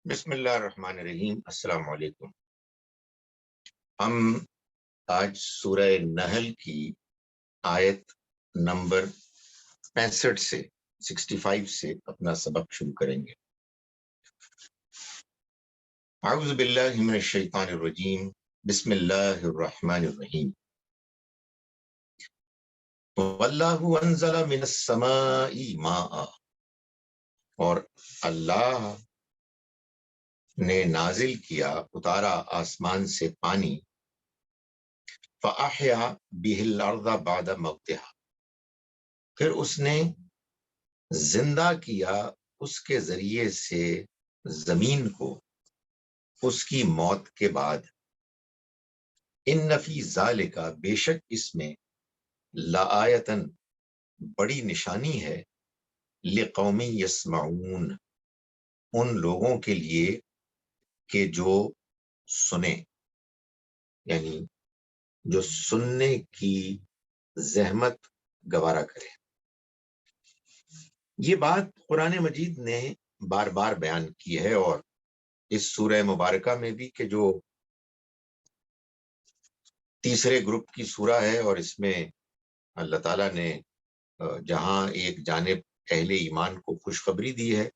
بسم اللہ الرحمن الرحیم۔ السلام علیکم۔ ہم آج سورہ نحل کی آیت نمبر 65 سے 65 سے اپنا سبق شروع کریں گے۔ اعوذ باللہ من الشیطان الرجیم، بسم اللہ الرحمن الرحیم۔ واللہ انزل من السماء ماء، اور اللہ نے نازل کیا، اتارا آسمان سے پانی، فَأَحْيَا بِهِ الْأَرْضَ بَعْدَ مَوْتِهَا، پھر اس نے زندہ کیا اس کے ذریعے سے زمین کو اس کی موت کے بعد۔ ان فی ذالک، بے شک اس میں، لآیتن، بڑی نشانی ہے، لقوم یسمعون، ان لوگوں کے لیے کہ جو سنیں، یعنی جو سننے کی زحمت گوارا کریں۔ یہ بات قرآن مجید نے بار بار بیان کی ہے، اور اس سورہ مبارکہ میں بھی، کہ جو تیسرے گروپ کی سورہ ہے، اور اس میں اللہ تعالیٰ نے جہاں ایک جانب اہل ایمان کو خوشخبری دی ہے،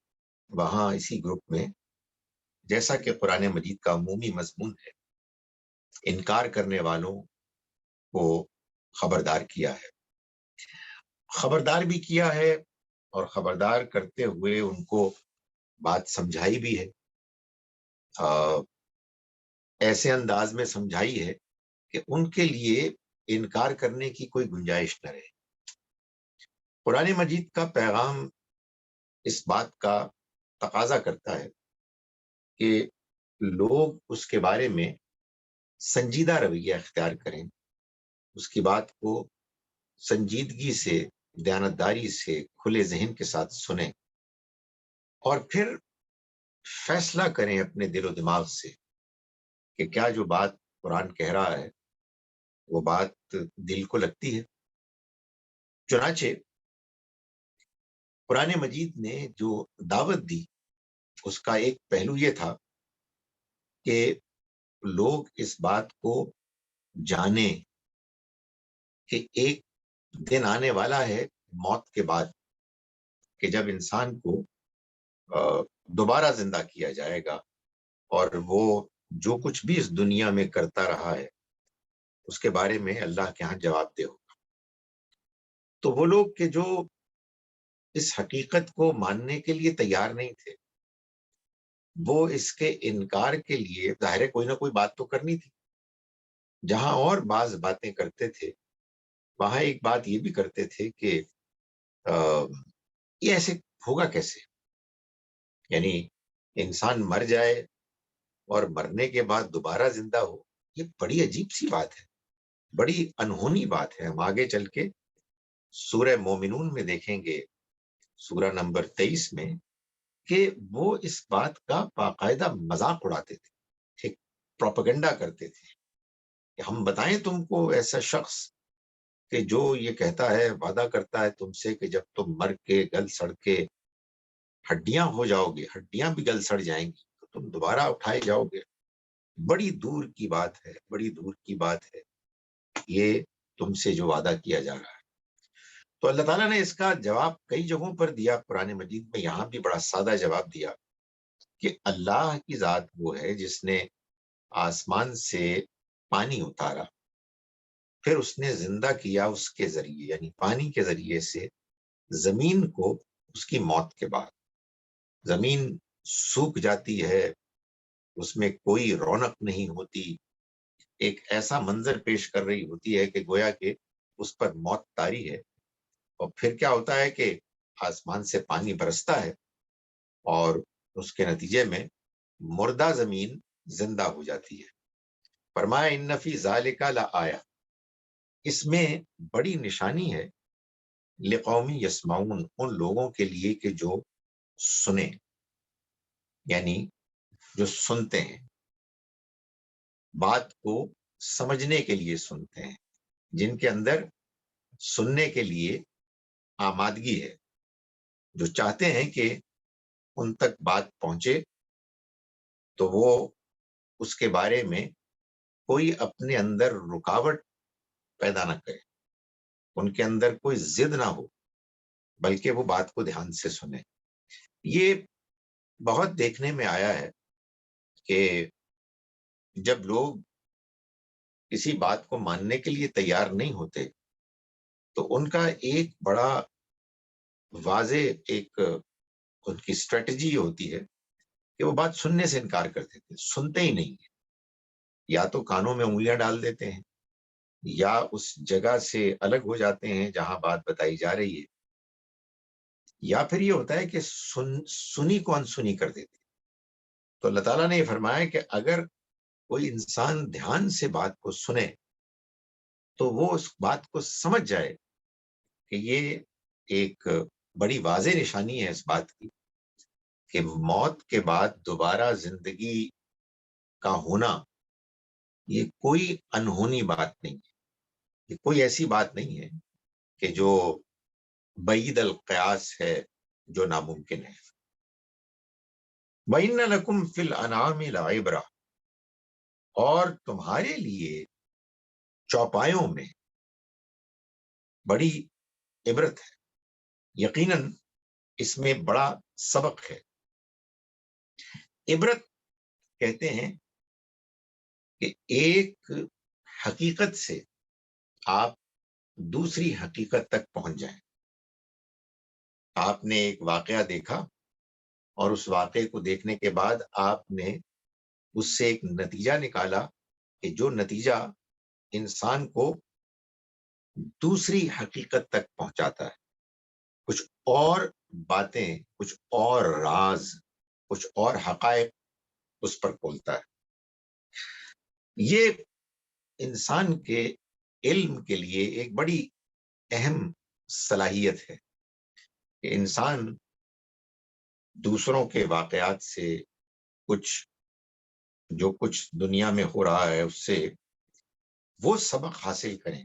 وہاں اسی گروپ میں، جیسا کہ قرآن مجید کا عمومی مضمون ہے، انکار کرنے والوں کو خبردار کیا ہے۔ خبردار بھی کیا ہے، اور خبردار کرتے ہوئے ان کو بات سمجھائی بھی ہے، ایسے انداز میں سمجھائی ہے کہ ان کے لیے انکار کرنے کی کوئی گنجائش نہ رہے۔ قرآن مجید کا پیغام اس بات کا تقاضا کرتا ہے کہ لوگ اس کے بارے میں سنجیدہ رویہ اختیار کریں، اس کی بات کو سنجیدگی سے، دیانتداری سے، کھلے ذہن کے ساتھ سنیں، اور پھر فیصلہ کریں اپنے دل و دماغ سے کہ کیا جو بات قرآن کہہ رہا ہے وہ بات دل کو لگتی ہے۔ چنانچہ قرآن مجید نے جو دعوت دی، اس کا ایک پہلو یہ تھا کہ لوگ اس بات کو جانیں کہ ایک دن آنے والا ہے موت کے بعد، کہ جب انسان کو دوبارہ زندہ کیا جائے گا، اور وہ جو کچھ بھی اس دنیا میں کرتا رہا ہے اس کے بارے میں اللہ کے ہاں جواب دہ ہوگا۔ تو وہ لوگ کہ جو اس حقیقت کو ماننے کے لیے تیار نہیں تھے، وہ اس کے انکار کے لیے ظاہر ہے کوئی نہ کوئی بات تو کرنی تھی۔ جہاں اور بعض باتیں کرتے تھے، وہاں ایک بات یہ بھی کرتے تھے کہ یہ ایسے ہوگا کیسے، یعنی انسان مر جائے اور مرنے کے بعد دوبارہ زندہ ہو، یہ بڑی عجیب سی بات ہے، بڑی انہونی بات ہے۔ ہم آگے چل کے سورہ مومنون میں دیکھیں گے، سورہ نمبر 23 میں، کہ وہ اس بات کا باقاعدہ مذاق اڑاتے تھے، ایک پروپیگنڈا کرتے تھے کہ ہم بتائیں تم کو ایسا شخص کہ جو یہ کہتا ہے، وعدہ کرتا ہے تم سے کہ جب تم مر کے گل سڑ کے ہڈیاں ہو جاؤ گے، ہڈیاں بھی گل سڑ جائیں گی، تو تم دوبارہ اٹھائے جاؤ گے۔ بڑی دور کی بات ہے، بڑی دور کی بات ہے یہ تم سے جو وعدہ کیا جا رہا ہے۔ تو اللہ تعالیٰ نے اس کا جواب کئی جگہوں پر دیا قرآن مجید میں، یہاں بھی بڑا سادہ جواب دیا کہ اللہ کی ذات وہ ہے جس نے آسمان سے پانی اتارا، پھر اس نے زندہ کیا اس کے ذریعے، یعنی پانی کے ذریعے سے زمین کو اس کی موت کے بعد۔ زمین سوکھ جاتی ہے، اس میں کوئی رونق نہیں ہوتی، ایک ایسا منظر پیش کر رہی ہوتی ہے کہ گویا کہ اس پر موت طاری ہے، اور پھر کیا ہوتا ہے کہ آسمان سے پانی برستا ہے، اور اس کے نتیجے میں مردہ زمین زندہ ہو جاتی ہے۔ فرمایا ان فی ذالک لآیہ، اس میں بڑی نشانی ہے، لقوم یسمعون، ان لوگوں کے لیے کہ جو سنیں، یعنی جو سنتے ہیں، بات کو سمجھنے کے لیے سنتے ہیں، جن کے اندر سننے کے لیے آمادگی ہے، جو چاہتے ہیں کہ ان تک بات پہنچے تو وہ اس کے بارے میں کوئی اپنے اندر رکاوٹ پیدا نہ کرے، ان کے اندر کوئی ضد نہ ہو، بلکہ وہ بات کو دھیان سے سنیں۔ یہ بہت دیکھنے میں آیا ہے کہ جب لوگ کسی بات کو ماننے کے لیے تیار نہیں ہوتے تو ان کا ایک بڑا واضح ایک ان کی اسٹریٹجی یہ ہوتی ہے کہ وہ بات سننے سے انکار کر دیتے، سنتے ہی نہیں ہیں، یا تو کانوں میں انگلیاں ڈال دیتے ہیں، یا اس جگہ سے الگ ہو جاتے ہیں جہاں بات بتائی جا رہی ہے، یا پھر یہ ہوتا ہے کہ سنی کو انسنی کر دیتے۔ تو اللہ تعالیٰ نے یہ فرمایا کہ اگر کوئی انسان دھیان سے بات کو سنے تو وہ اس بات کو سمجھ جائے کہ یہ ایک بڑی واضح نشانی ہے اس بات کی کہ موت کے بعد دوبارہ زندگی کا ہونا یہ کوئی انہونی بات نہیں ہے، یہ کوئی ایسی بات نہیں ہے کہ جو بعید القیاس ہے، جو ناممکن ہے۔ وَإِنَّ لَكُمْ فِي الْأَنْعَامِ لَعِبْرَةً، اور تمہارے لیے چوپایوں میں بڑی عبرت ہے، یقیناً اس میں بڑا سبق ہے۔ عبرت کہتے ہیں کہ ایک حقیقت سے آپ دوسری حقیقت تک پہنچ جائیں۔ آپ نے ایک واقعہ دیکھا اور اس واقعے کو دیکھنے کے بعد آپ نے اس سے ایک نتیجہ نکالا کہ جو نتیجہ انسان کو دوسری حقیقت تک پہنچاتا ہے، کچھ اور باتیں، کچھ اور راز، کچھ اور حقائق اس پر کھولتا ہے۔ یہ انسان کے علم کے لیے ایک بڑی اہم صلاحیت ہے کہ انسان دوسروں کے واقعات سے جو کچھ دنیا میں ہو رہا ہے اس سے وہ سبق حاصل کریں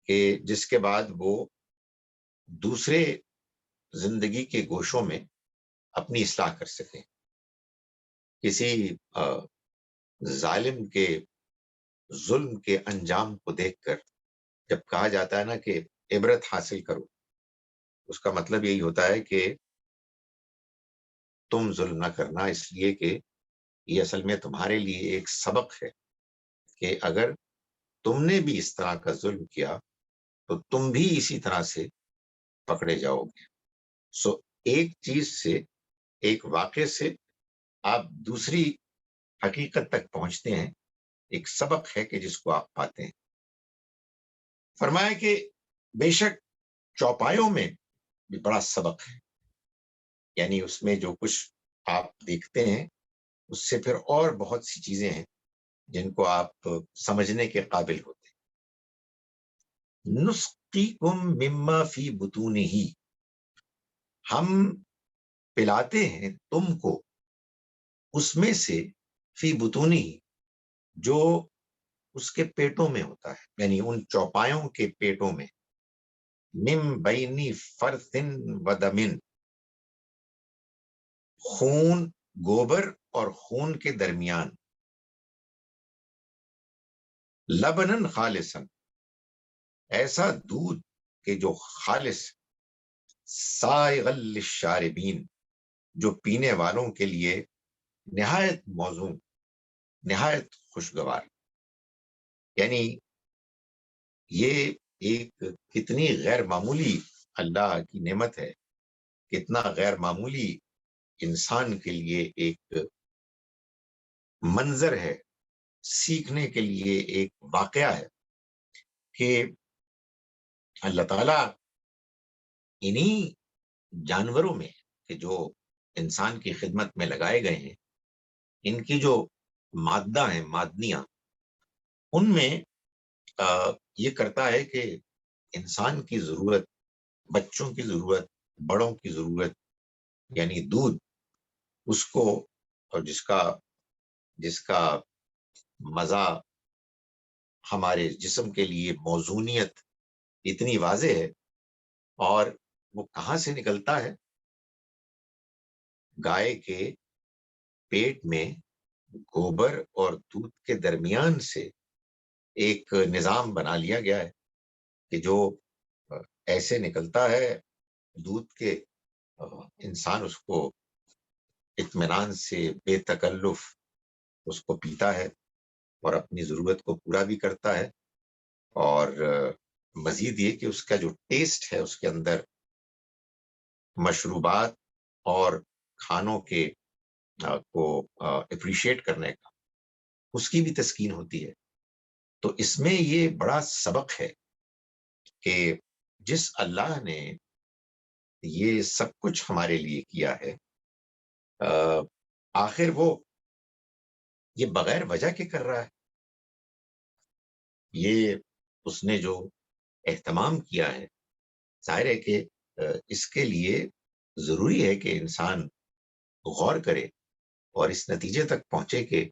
کہ جس کے بعد وہ دوسرے زندگی کے گوشوں میں اپنی اصلاح کر سکیں۔ کسی ظالم کے ظلم کے انجام کو دیکھ کر جب کہا جاتا ہے نا کہ عبرت حاصل کرو، اس کا مطلب یہی ہوتا ہے کہ تم ظلم نہ کرنا، اس لیے کہ یہ اصل میں تمہارے لیے ایک سبق ہے کہ اگر تم نے بھی اس طرح کا ظلم کیا تو تم بھی اسی طرح سے پکڑے جاؤ گے۔ سو ایک چیز سے، ایک واقعے سے آپ دوسری حقیقت تک پہنچتے ہیں، ایک سبق ہے کہ جس کو آپ پاتے ہیں۔ فرمایا کہ بے شک چوپایوں میں بھی بڑا سبق ہے، یعنی اس میں جو کچھ آپ دیکھتے ہیں اس سے پھر اور بہت سی چیزیں ہیں جن کو آپ سمجھنے کے قابل ہوتے ہیں۔ نسقیکم مما فی بطونہ، ہم پلاتے ہیں تم کو اس میں سے، فی بطونہ جو اس کے پیٹوں میں ہوتا ہے، یعنی ان چوپایوں کے پیٹوں میں، من بینی فرث و دمن، خون، گوبر اور خون کے درمیان، لبنن خالصا، ایسا دودھ کہ جو خالص، سائغا للشاربین، جو پینے والوں کے لیے نہایت موزوں، نہایت خوشگوار۔ یعنی یہ ایک کتنی غیر معمولی اللہ کی نعمت ہے، کتنا غیر معمولی انسان کے لیے ایک منظر ہے، سیکھنے کے لیے ایک واقعہ ہے کہ اللہ تعالیٰ انہی جانوروں میں کہ جو انسان کی خدمت میں لگائے گئے ہیں، ان کی جو مادہ ہیں، معدنیاں، ان میں یہ کرتا ہے کہ انسان کی ضرورت، بچوں کی ضرورت، بڑوں کی ضرورت، یعنی دودھ، اس کو، اور جس کا مزہ ہمارے جسم کے لیے موزونیت اتنی واضح ہے، اور وہ کہاں سے نکلتا ہے؟ گائے کے پیٹ میں گوبر اور دودھ کے درمیان سے ایک نظام بنا لیا گیا ہے کہ جو ایسے نکلتا ہے دودھ کے، انسان اس کو اطمینان سے بے تکلف اس کو پیتا ہے اور اپنی ضرورت کو پورا بھی کرتا ہے، اور مزید یہ کہ اس کا جو ٹیسٹ ہے اس کے اندر مشروبات اور کھانوں کے کو اپریشیٹ کرنے کا، اس کی بھی تسکین ہوتی ہے۔ تو اس میں یہ بڑا سبق ہے کہ جس اللہ نے یہ سب کچھ ہمارے لیے کیا ہے، آخر وہ یہ بغیر وجہ کے کر رہا ہے؟ یہ اس نے جو اہتمام کیا ہے، ظاہر ہے کہ اس کے لیے ضروری ہے کہ انسان غور کرے اور اس نتیجے تک پہنچے کہ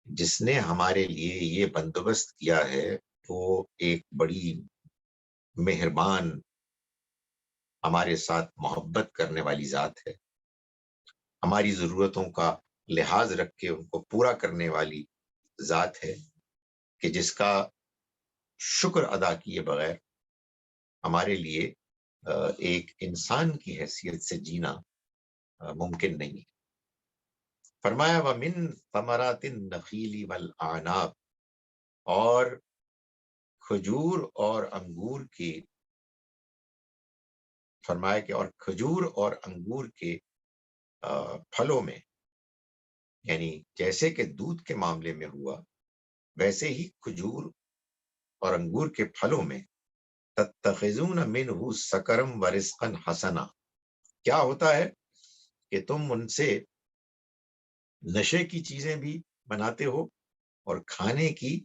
جس نے ہمارے لیے یہ بندوبست کیا ہے وہ ایک بڑی مہربان، ہمارے ساتھ محبت کرنے والی ذات ہے، ہماری ضرورتوں کا لحاظ رکھ کے ان کو پورا کرنے والی ذات ہے، کہ جس کا شکر ادا کیے بغیر ہمارے لیے ایک انسان کی حیثیت سے جینا ممکن نہیں۔ فرمایا وَمِن ثمرات النخیل والعناب، اور کھجور اور انگور کی، فرمایا کہ اور کھجور اور انگور کے پھلوں میں، یعنی جیسے کہ دودھ کے معاملے میں ہوا ویسے ہی کھجور اور انگور کے پھلوں میں تتخذون منہ سکرم ورزقا حسنا، کیا ہوتا ہے کہ تم ان سے نشے کی چیزیں بھی بناتے ہو اور کھانے کی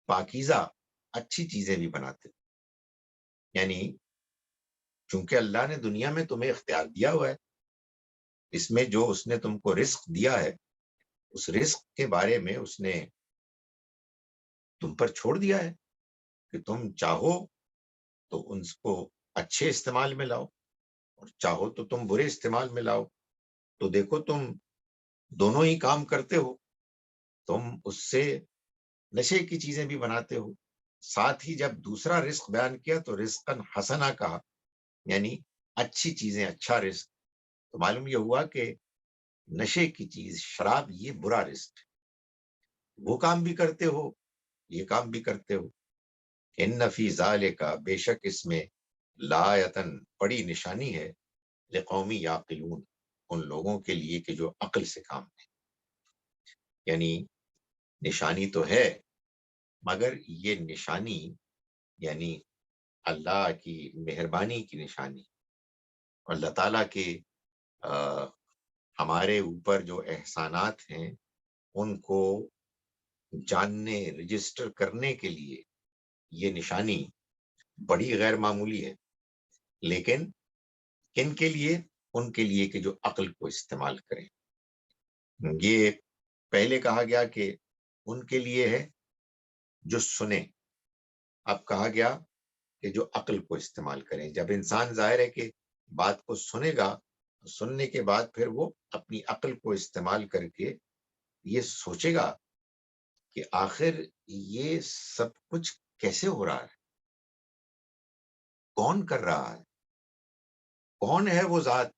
پاکیزہ اچھی چیزیں بھی بناتے ہو۔ یعنی چونکہ اللہ نے دنیا میں تمہیں اختیار دیا ہوا ہے، اس میں جو اس نے تم کو رزق دیا ہے، اس رزق کے بارے میں اس نے تم پر چھوڑ دیا ہے کہ تم چاہو تو ان کو اچھے استعمال میں لاؤ اور چاہو تو تم برے استعمال میں لاؤ۔ تو دیکھو تم دونوں ہی کام کرتے ہو، تم اس سے نشے کی چیزیں بھی بناتے ہو، ساتھ ہی جب دوسرا رزق بیان کیا تو رزقا حسنا کہا، یعنی اچھی چیزیں، اچھا رزق۔ تو معلوم یہ ہوا کہ نشے کی چیز شراب یہ برا رزق ہے، وہ کام بھی کرتے ہو، یہ کام بھی کرتے ہو۔ ان فی ذالک، بے شک اس میں، لایتن، بڑی نشانی ہے، لقومی یعقلون، ان لوگوں کے لیے کہ جو عقل سے کام ہے۔ یعنی نشانی تو ہے، مگر یہ نشانی یعنی اللہ کی مہربانی کی نشانی، اللہ تعالیٰ کے ہمارے اوپر جو احسانات ہیں ان کو جاننے، رجسٹر کرنے کے لیے یہ نشانی بڑی غیر معمولی ہے۔ لیکن کن کے لیے؟ ان کے لیے کہ جو عقل کو استعمال کریں۔ یہ پہلے کہا گیا کہ ان کے لیے ہے جو سنیں، اب کہا گیا کہ جو عقل کو استعمال کریں۔ جب انسان ظاہر ہے کہ بات کو سنے گا، سننے کے بعد پھر وہ اپنی عقل کو استعمال کر کے یہ سوچے گا کہ آخر یہ سب کچھ کیسے ہو رہا ہے، کون کر رہا ہے، کون ہے وہ ذات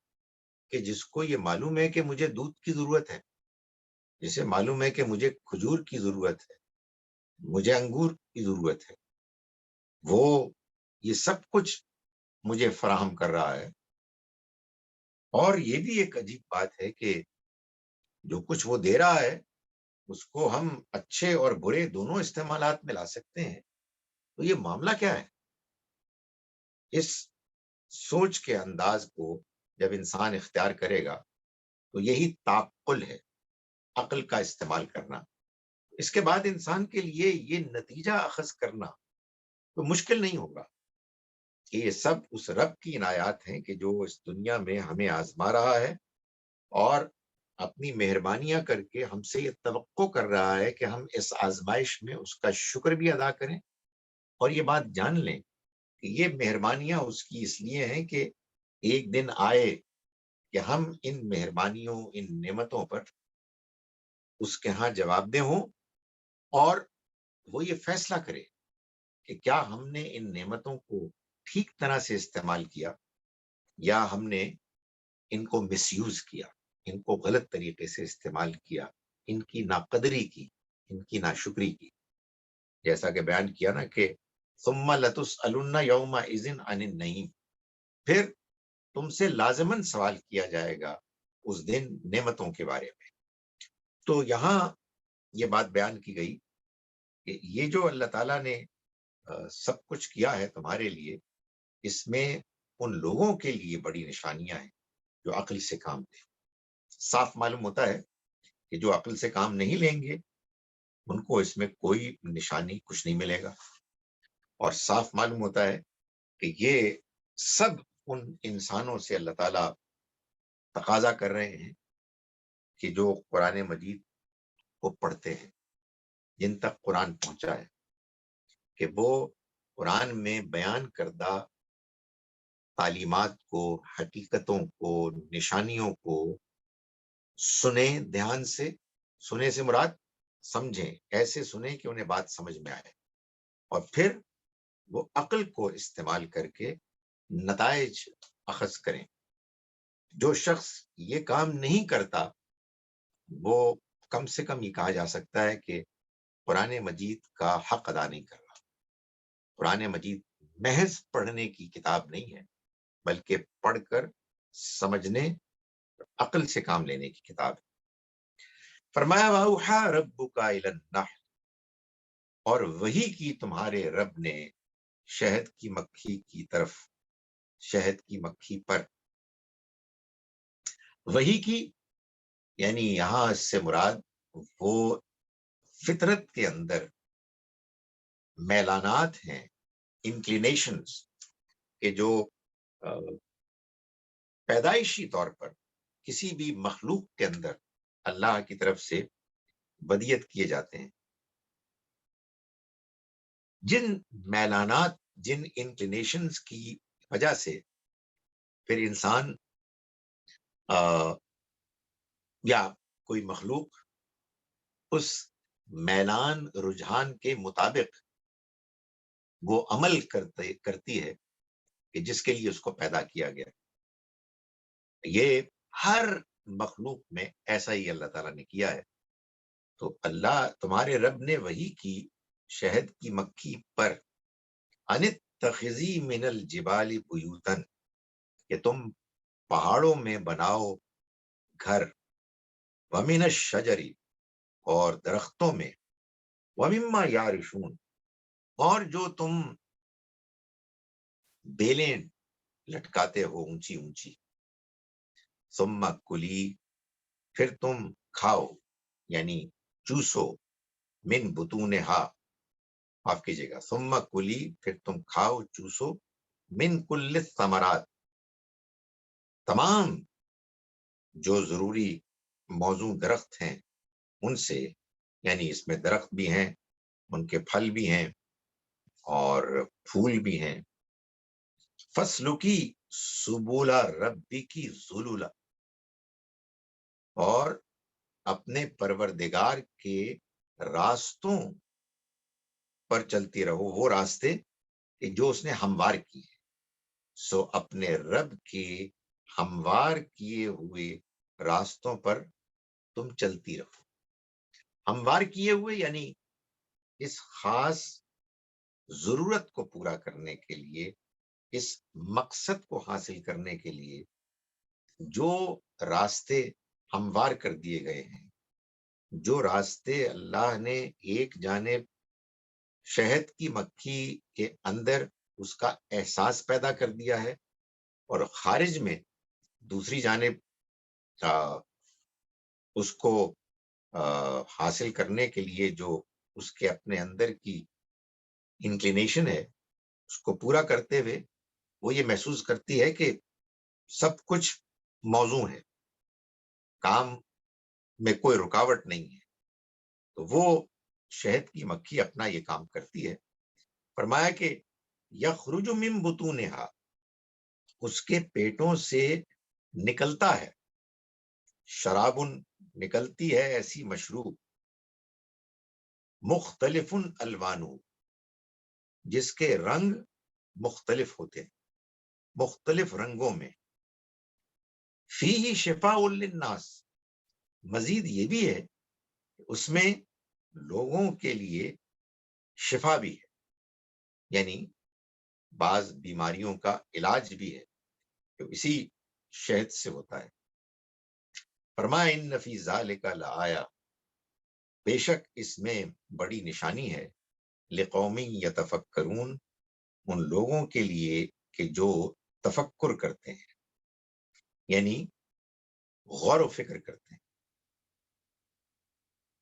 کہ جس کو یہ معلوم ہے کہ مجھے دودھ کی ضرورت ہے، جسے معلوم ہے کہ مجھے کھجور کی ضرورت ہے، مجھے انگور کی ضرورت ہے، وہ یہ سب کچھ مجھے فراہم کر رہا ہے۔ اور یہ بھی ایک عجیب بات ہے کہ جو کچھ وہ دے رہا ہے اس کو ہم اچھے اور برے دونوں استعمالات میں لا سکتے ہیں۔ تو یہ معاملہ کیا ہے؟ اس سوچ کے انداز کو جب انسان اختیار کرے گا تو یہی تعقل ہے، عقل کا استعمال کرنا۔ اس کے بعد انسان کے لیے یہ نتیجہ اخذ کرنا تو مشکل نہیں ہوگا کہ یہ سب اس رب کی عنایات ہیں کہ جو اس دنیا میں ہمیں آزما رہا ہے اور اپنی مہربانیاں کر کے ہم سے یہ توقع کر رہا ہے کہ ہم اس آزمائش میں اس کا شکر بھی ادا کریں، اور یہ بات جان لیں کہ یہ مہربانیاں اس کی اس لیے ہیں کہ ایک دن آئے کہ ہم ان مہربانیوں، ان نعمتوں پر اس کے ہاں جواب دہ ہوں اور وہ یہ فیصلہ کرے کہ کیا ہم نے ان نعمتوں کو ٹھیک طرح سے استعمال کیا یا ہم نے ان کو مس یوز کیا، ان کو غلط طریقے سے استعمال کیا، ان کی ناقدری کی، ان کی ناشکری کی۔ جیسا کہ بیان کیا نا کہ ثم لتسألن یومئذ عن النعیم، پھر تم سے لازماً سوال کیا جائے گا اس دن نعمتوں کے بارے میں۔ تو یہاں یہ بات بیان کی گئی کہ یہ جو اللہ تعالیٰ نے سب کچھ کیا ہے تمہارے لیے، اس میں ان لوگوں کے لیے بڑی نشانیاں ہیں جو عقل سے کام لیں۔ صاف معلوم ہوتا ہے کہ جو عقل سے کام نہیں لیں گے ان کو اس میں کوئی نشانی کچھ نہیں ملے گا، اور صاف معلوم ہوتا ہے کہ یہ سب ان انسانوں سے اللہ تعالیٰ تقاضا کر رہے ہیں کہ جو قرآن مجید کو پڑھتے ہیں، جن تک قرآن پہنچا ہے، کہ وہ قرآن میں بیان کردہ تعلیمات کو، حقیقتوں کو، نشانیوں کو سنیں دھیان سے۔ سنیں سے مراد سمجھیں، ایسے سنیں کہ انہیں بات سمجھ میں آئے، اور پھر وہ عقل کو استعمال کر کے نتائج اخذ کریں۔ جو شخص یہ کام نہیں کرتا وہ کم سے کم یہ کہا جا سکتا ہے کہ قرآن مجید کا حق ادا نہیں کر رہا۔ قرآن مجید محض پڑھنے کی کتاب نہیں ہے، بلکہ پڑھ کر سمجھنے، عقل سے کام لینے کی کتاب ہے۔ فرمایا وَأَوْحَىٰ رَبُّكَ إِلَى النَّحْلِ، اور وہی کی تمہارے رب نے شہد کی مکھی کی طرف، شہد کی مکھی پر۔ وہی کی یعنی یہاں اس سے مراد وہ فطرت کے اندر میلانات ہیں، انکلینیشنز، کہ جو پیدائشی طور پر کسی بھی مخلوق کے اندر اللہ کی طرف سے بدیت کیے جاتے ہیں۔ جن میلانات، جن انکلینیشنز کی وجہ سے پھر انسان یا کوئی مخلوق اس میلان رجحان کے مطابق وہ عمل کرتی ہے کہ جس کے لیے اس کو پیدا کیا گیا۔ یہ ہر مخلوق میں ایسا ہی اللہ تعالیٰ نے کیا ہے۔ تو اللہ تمہارے رب نے وہی کی شہد کی مکھی پر، ان اتخذی من الجبال بیوتن، کہ تم پہاڑوں میں بناؤ گھر، ومن الشجر، اور درختوں میں، ومما یارشون، اور جو تم بیلیں لٹکاتے ہو اونچی اونچی، ثم کلی، پھر تم کھاؤ یعنی چوسو، من بطونہا، معاف کیجیے گا، ثم کلی، پھر تم کھاؤ چوسو، من کل الثمرات، تمام جو ضروری موزوں درخت ہیں ان سے، یعنی اس میں درخت بھی ہیں، ان کے پھل بھی ہیں اور پھول بھی ہیں۔ فَاسْلُكِي سُبُلَ رَبِّكِ ذُلُلًا، اور اپنے پروردگار کے راستوں پر چلتی رہو، وہ راستے کہ جو اس نے ہموار کی ہے۔ سو اپنے رب کے ہموار کیے ہوئے راستوں پر تم چلتی رہو۔ ہموار کیے ہوئے یعنی اس خاص ضرورت کو پورا کرنے کے لیے، اس مقصد کو حاصل کرنے کے لیے جو راستے ہموار کر دیے گئے ہیں، جو راستے اللہ نے ایک جانب شہد کی مکھی کے اندر اس کا احساس پیدا کر دیا ہے، اور خارج میں دوسری جانب اس کو حاصل کرنے کے لیے جو اس کے اپنے اندر کی انکلینیشن ہے، اس کو پورا کرتے ہوئے وہ یہ محسوس کرتی ہے کہ سب کچھ موزوں ہے، کام میں کوئی رکاوٹ نہیں ہے، تو وہ شہد کی مکھی اپنا یہ کام کرتی ہے۔ فرمایا کہ یخرج من بطونہا، اس کے پیٹوں سے نکلتا ہے، شراب نکلتی ہے ایسی مشروب مختلف الوانو، جس کے رنگ مختلف ہوتے ہیں، مختلف رنگوں میں، فیہ شفاء للناس، مزید یہ بھی ہے کہ اس میں لوگوں کے لیے شفا بھی ہے، یعنی بعض بیماریوں کا علاج بھی ہے جو اسی شہد سے ہوتا ہے۔ فرمایا ان فی ذالک لآیا، بے شک اس میں بڑی نشانی ہے، لقوم یتفکرون، ان لوگوں کے لیے کہ جو تفکر کرتے ہیں، یعنی غور و فکر کرتے ہیں۔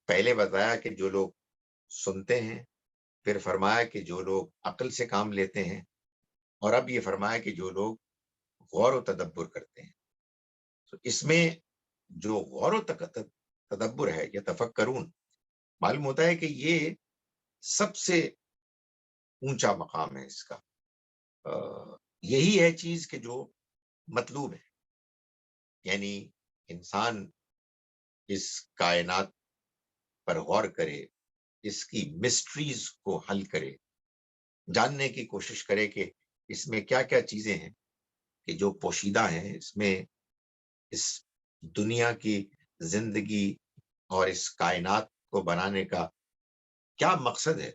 پہلے بتایا کہ جو لوگ سنتے ہیں، پھر فرمایا کہ جو لوگ عقل سے کام لیتے ہیں، اور اب یہ فرمایا کہ جو لوگ غور و تدبر کرتے ہیں۔ تو اس میں جو غور و تدبر ہے یا تفکرون، معلوم ہوتا ہے کہ یہ سب سے اونچا مقام ہے اس کا، یہی ہے چیز کہ جو مطلوب ہے، یعنی انسان اس کائنات پر غور کرے، اس کی مسٹریز کو حل کرے، جاننے کی کوشش کرے کہ اس میں کیا کیا چیزیں ہیں کہ جو پوشیدہ ہیں، اس میں اس دنیا کی زندگی اور اس کائنات کو بنانے کا کیا مقصد ہے،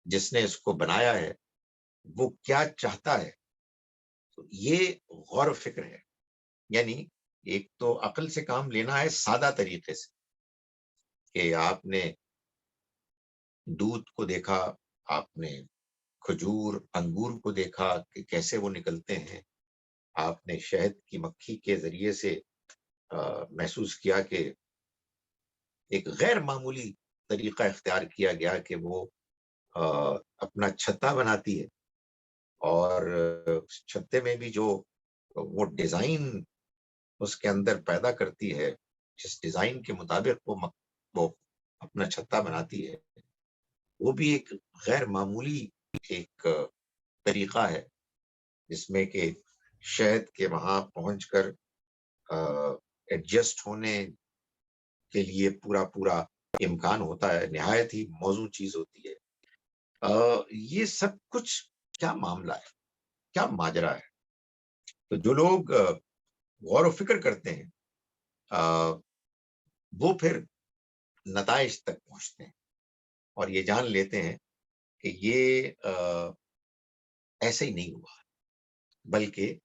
جس نے اس کو بنایا ہے وہ کیا چاہتا ہے۔ تو یہ غور و فکر ہے، یعنی ایک تو عقل سے کام لینا ہے سادہ طریقے سے، کہ آپ نے دودھ کو دیکھا، آپ نے کھجور انگور کو دیکھا کہ کیسے وہ نکلتے ہیں، آپ نے شہد کی مکھی کے ذریعے سے محسوس کیا کہ ایک غیر معمولی طریقہ اختیار کیا گیا کہ وہ اپنا چھتا بناتی ہے، اور چھتے میں بھی جو وہ ڈیزائن اس کے اندر پیدا کرتی ہے، جس ڈیزائن کے مطابق وہ اپنا چھتا بناتی ہے، وہ بھی ایک غیر معمولی ایک طریقہ ہے، جس میں کہ شہد کے وہاں پہنچ کر ایڈجسٹ ہونے کے لیے پورا امکان ہوتا ہے، نہایت ہی موزوں چیز ہوتی ہے۔ یہ سب کچھ کیا معاملہ ہے، کیا ماجرا ہے؟ تو جو لوگ غور و فکر کرتے ہیں وہ پھر نتائج تک پہنچتے ہیں اور یہ جان لیتے ہیں کہ یہ ایسے ہی نہیں ہوا، بلکہ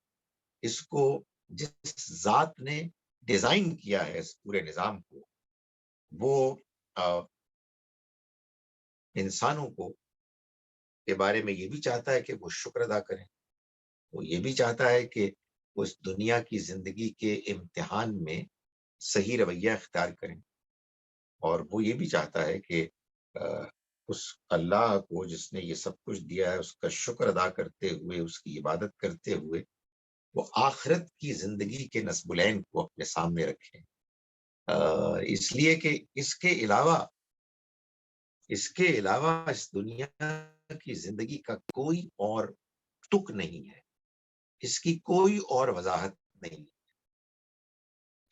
اس کو جس ذات نے ڈیزائن کیا ہے اس پورے نظام کو، وہ انسانوں کو کے بارے میں یہ بھی چاہتا ہے کہ وہ شکر ادا کریں، وہ یہ بھی چاہتا ہے کہ وہ اس دنیا کی زندگی کے امتحان میں صحیح رویہ اختیار کریں، اور وہ یہ بھی چاہتا ہے کہ اس اللہ کو جس نے یہ سب کچھ دیا ہے اس کا شکر ادا کرتے ہوئے، اس کی عبادت کرتے ہوئے وہ آخرت کی زندگی کے نصب العین کو اپنے سامنے رکھیں، اس لیے کہ اس کے علاوہ اس دنیا کی زندگی کا کوئی اور تک نہیں ہے، اس کی کوئی اور وضاحت نہیں۔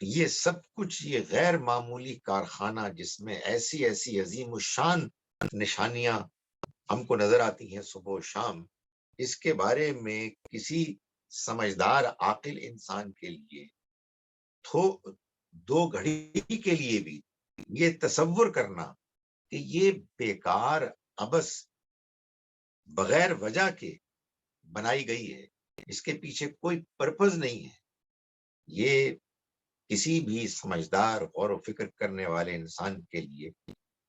یہ سب کچھ یہ غیر معمولی کارخانہ جس میں ایسی ایسی عظیم الشان نشانیاں ہم کو نظر آتی ہیں صبح و شام، اس کے بارے میں کسی سمجھدار عاقل انسان کے لیے دو گھڑی کے لیے بھی یہ تصور کرنا کہ یہ بیکار ابس بغیر وجہ کے بنائی گئی ہے، اس کے پیچھے کوئی پرپز نہیں ہے، یہ کسی بھی سمجھدار غور و فکر کرنے والے انسان کے لیے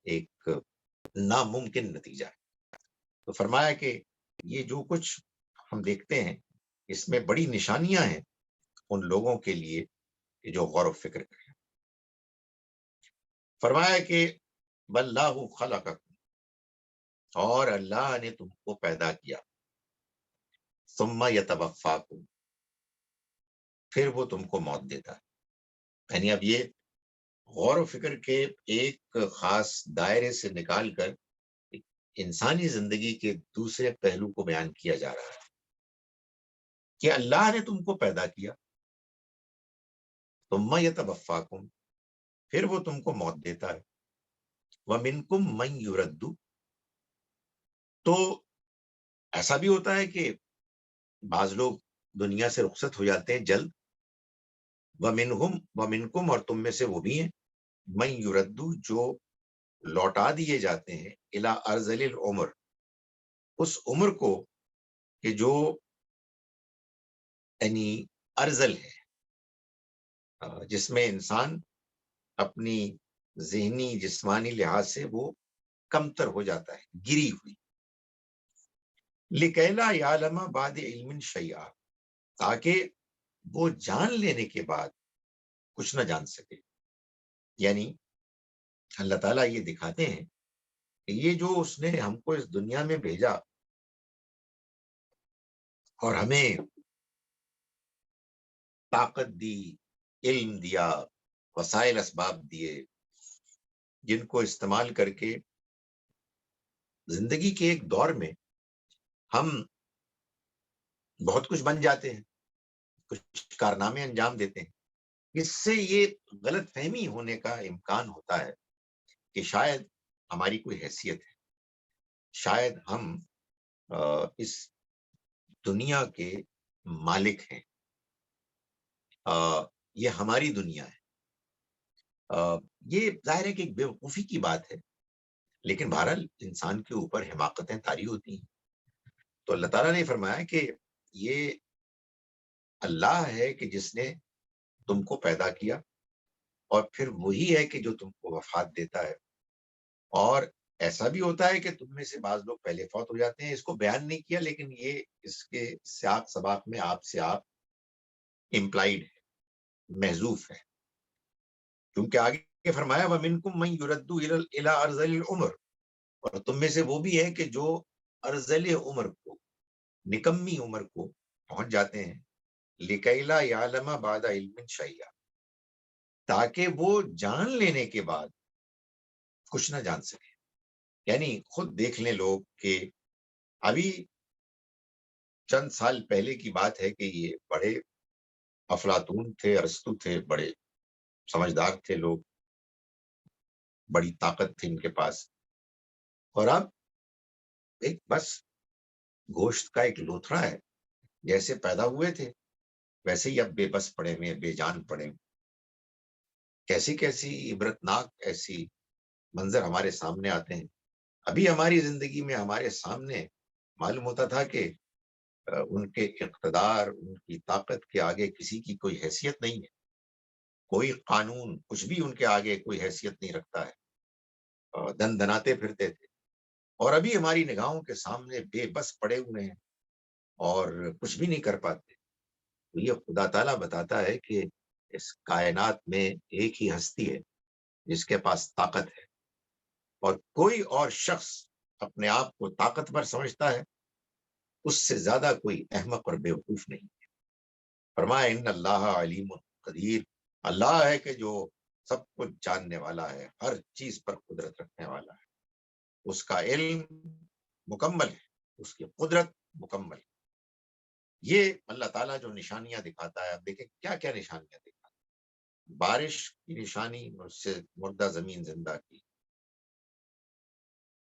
ایک ناممکن نتیجہ ہے۔ تو فرمایا کہ یہ جو کچھ ہم دیکھتے ہیں اس میں بڑی نشانیاں ہیں ان لوگوں کے لیے کہ جو غور و فکر کریں۔ فرمایا کہ واللہ خلقکم، اور اللہ نے تم کو پیدا کیا، ثم یتوفاکم، پھر وہ تم کو موت دیتا ہے۔ یعنی اب یہ غور و فکر کے ایک خاص دائرے سے نکال کر انسانی زندگی کے دوسرے پہلو کو بیان کیا جا رہا ہے کہ اللہ نے تم کو پیدا کیا، ثم یتوفاکم، پھر وہ تم کو موت دیتا ہے. وَمِنْكُمْ مَنْ يُرَدُّ، تو ایسا بھی ہوتا ہے کہ بعض لوگ دنیا سے رخصت ہو جاتے ہیں جلد. وَمِنْكُمْ، اور تم میں سے وہ بھی ہیں، مَنْ يُرَدُّ، جو لوٹا دیے جاتے ہیں، اِلَىٰ أَرْذَلِ الْعُمُرِ، اس عمر کو کہ جو یعنی ارزل ہے، جس میں انسان اپنی ذہنی جسمانی لحاظ سے وہ کمتر ہو جاتا ہے، گری ہوئی. لِكَيْ لَا يَعْلَمَ بَعْدَ عِلْمٍ شَيْئًا، تاکہ وہ جان لینے کے بعد کچھ نہ جان سکے. یعنی اللہ تعالیٰ یہ دکھاتے ہیں کہ یہ جو اس نے ہم کو اس دنیا میں بھیجا اور ہمیں طاقت دی، علم دیا، وسائل اسباب دیے، جن کو استعمال کر کے زندگی کے ایک دور میں ہم بہت کچھ بن جاتے ہیں، کچھ کارنامے انجام دیتے ہیں. اس سے یہ غلط فہمی ہونے کا امکان ہوتا ہے کہ شاید ہماری کوئی حیثیت ہے، شاید ہم اس دنیا کے مالک ہیں، یہ ہماری دنیا ہے. یہ ظاہر ہے کہ ایک بیوقوفی کی بات ہے، لیکن بہرحال انسان کے اوپر حماقتیں طاری ہوتی ہیں. تو اللہ تعالیٰ نے فرمایا کہ یہ اللہ ہے کہ جس نے تم کو پیدا کیا، اور پھر وہی ہے کہ جو تم کو وفات دیتا ہے. اور ایسا بھی ہوتا ہے کہ تم میں سے بعض لوگ پہلے فوت ہو جاتے ہیں. اس کو بیان نہیں کیا، لیکن یہ اس کے سیاق سباق میں آپ سے آپ امپلائڈ ہے، محذوف ہے، کیونکہ آگے فرمایا وَمِنْكُمْ مَنْ يُرَدُّ إِلَىٰ أَرْذَلِ الْعُمُرِ، اور تم میں سے وہ بھی ہے کہ جو ارذل عمر کو، نکمی عمر کو پہنچ جاتے ہیں. لِكَيْ لَا يَعْلَمَ بَعْدَ عِلْمٍ شَيْئًا، تاکہ وہ جان لینے کے بعد کچھ نہ جان سکے. یعنی خود دیکھ لیں لوگ کہ ابھی چند سال پہلے کی بات ہے کہ یہ بڑے افلاطون تھے، ارسطو تھے، بڑے سمجھدار تھے لوگ، بڑی طاقت تھی ان کے پاس، اور اب ایک بس گوشت کا ایک لوتھڑا ہے، جیسے پیدا ہوئے تھے ویسے ہی اب بے بس پڑے ہوئے، بے جان پڑے ہوئے. کیسی کیسی عبرتناک ایسی منظر ہمارے سامنے آتے ہیں. ابھی ہماری زندگی میں ہمارے سامنے معلوم ہوتا تھا کہ ان کے اقتدار، ان کی طاقت کے آگے کسی کی کوئی حیثیت نہیں ہے، کوئی قانون کچھ بھی ان کے آگے کوئی حیثیت نہیں رکھتا ہے، دن دناتے پھرتے تھے. اور ابھی ہماری نگاہوں کے سامنے بے بس پڑے ہوئے ہیں اور کچھ بھی نہیں کر پاتے. تو یہ خدا تعالیٰ بتاتا ہے کہ اس کائنات میں ایک ہی ہستی ہے جس کے پاس طاقت ہے، اور کوئی اور شخص اپنے آپ کو طاقتور سمجھتا ہے اس سے زیادہ کوئی احمق اور بیوقوف نہیں. فرمایا ان اللہ علیم قدیر، اللہ ہے کہ جو سب کچھ جاننے والا ہے، ہر چیز پر قدرت رکھنے والا ہے. اس کا علم مکمل ہے، اس کی قدرت مکمل ہے. یہ اللہ تعالیٰ جو نشانیاں دکھاتا ہے، اب دیکھیں کیا کیا نشانیاں دکھاتا ہے. بارش کی نشانی، اس سے مردہ زمین زندہ کی.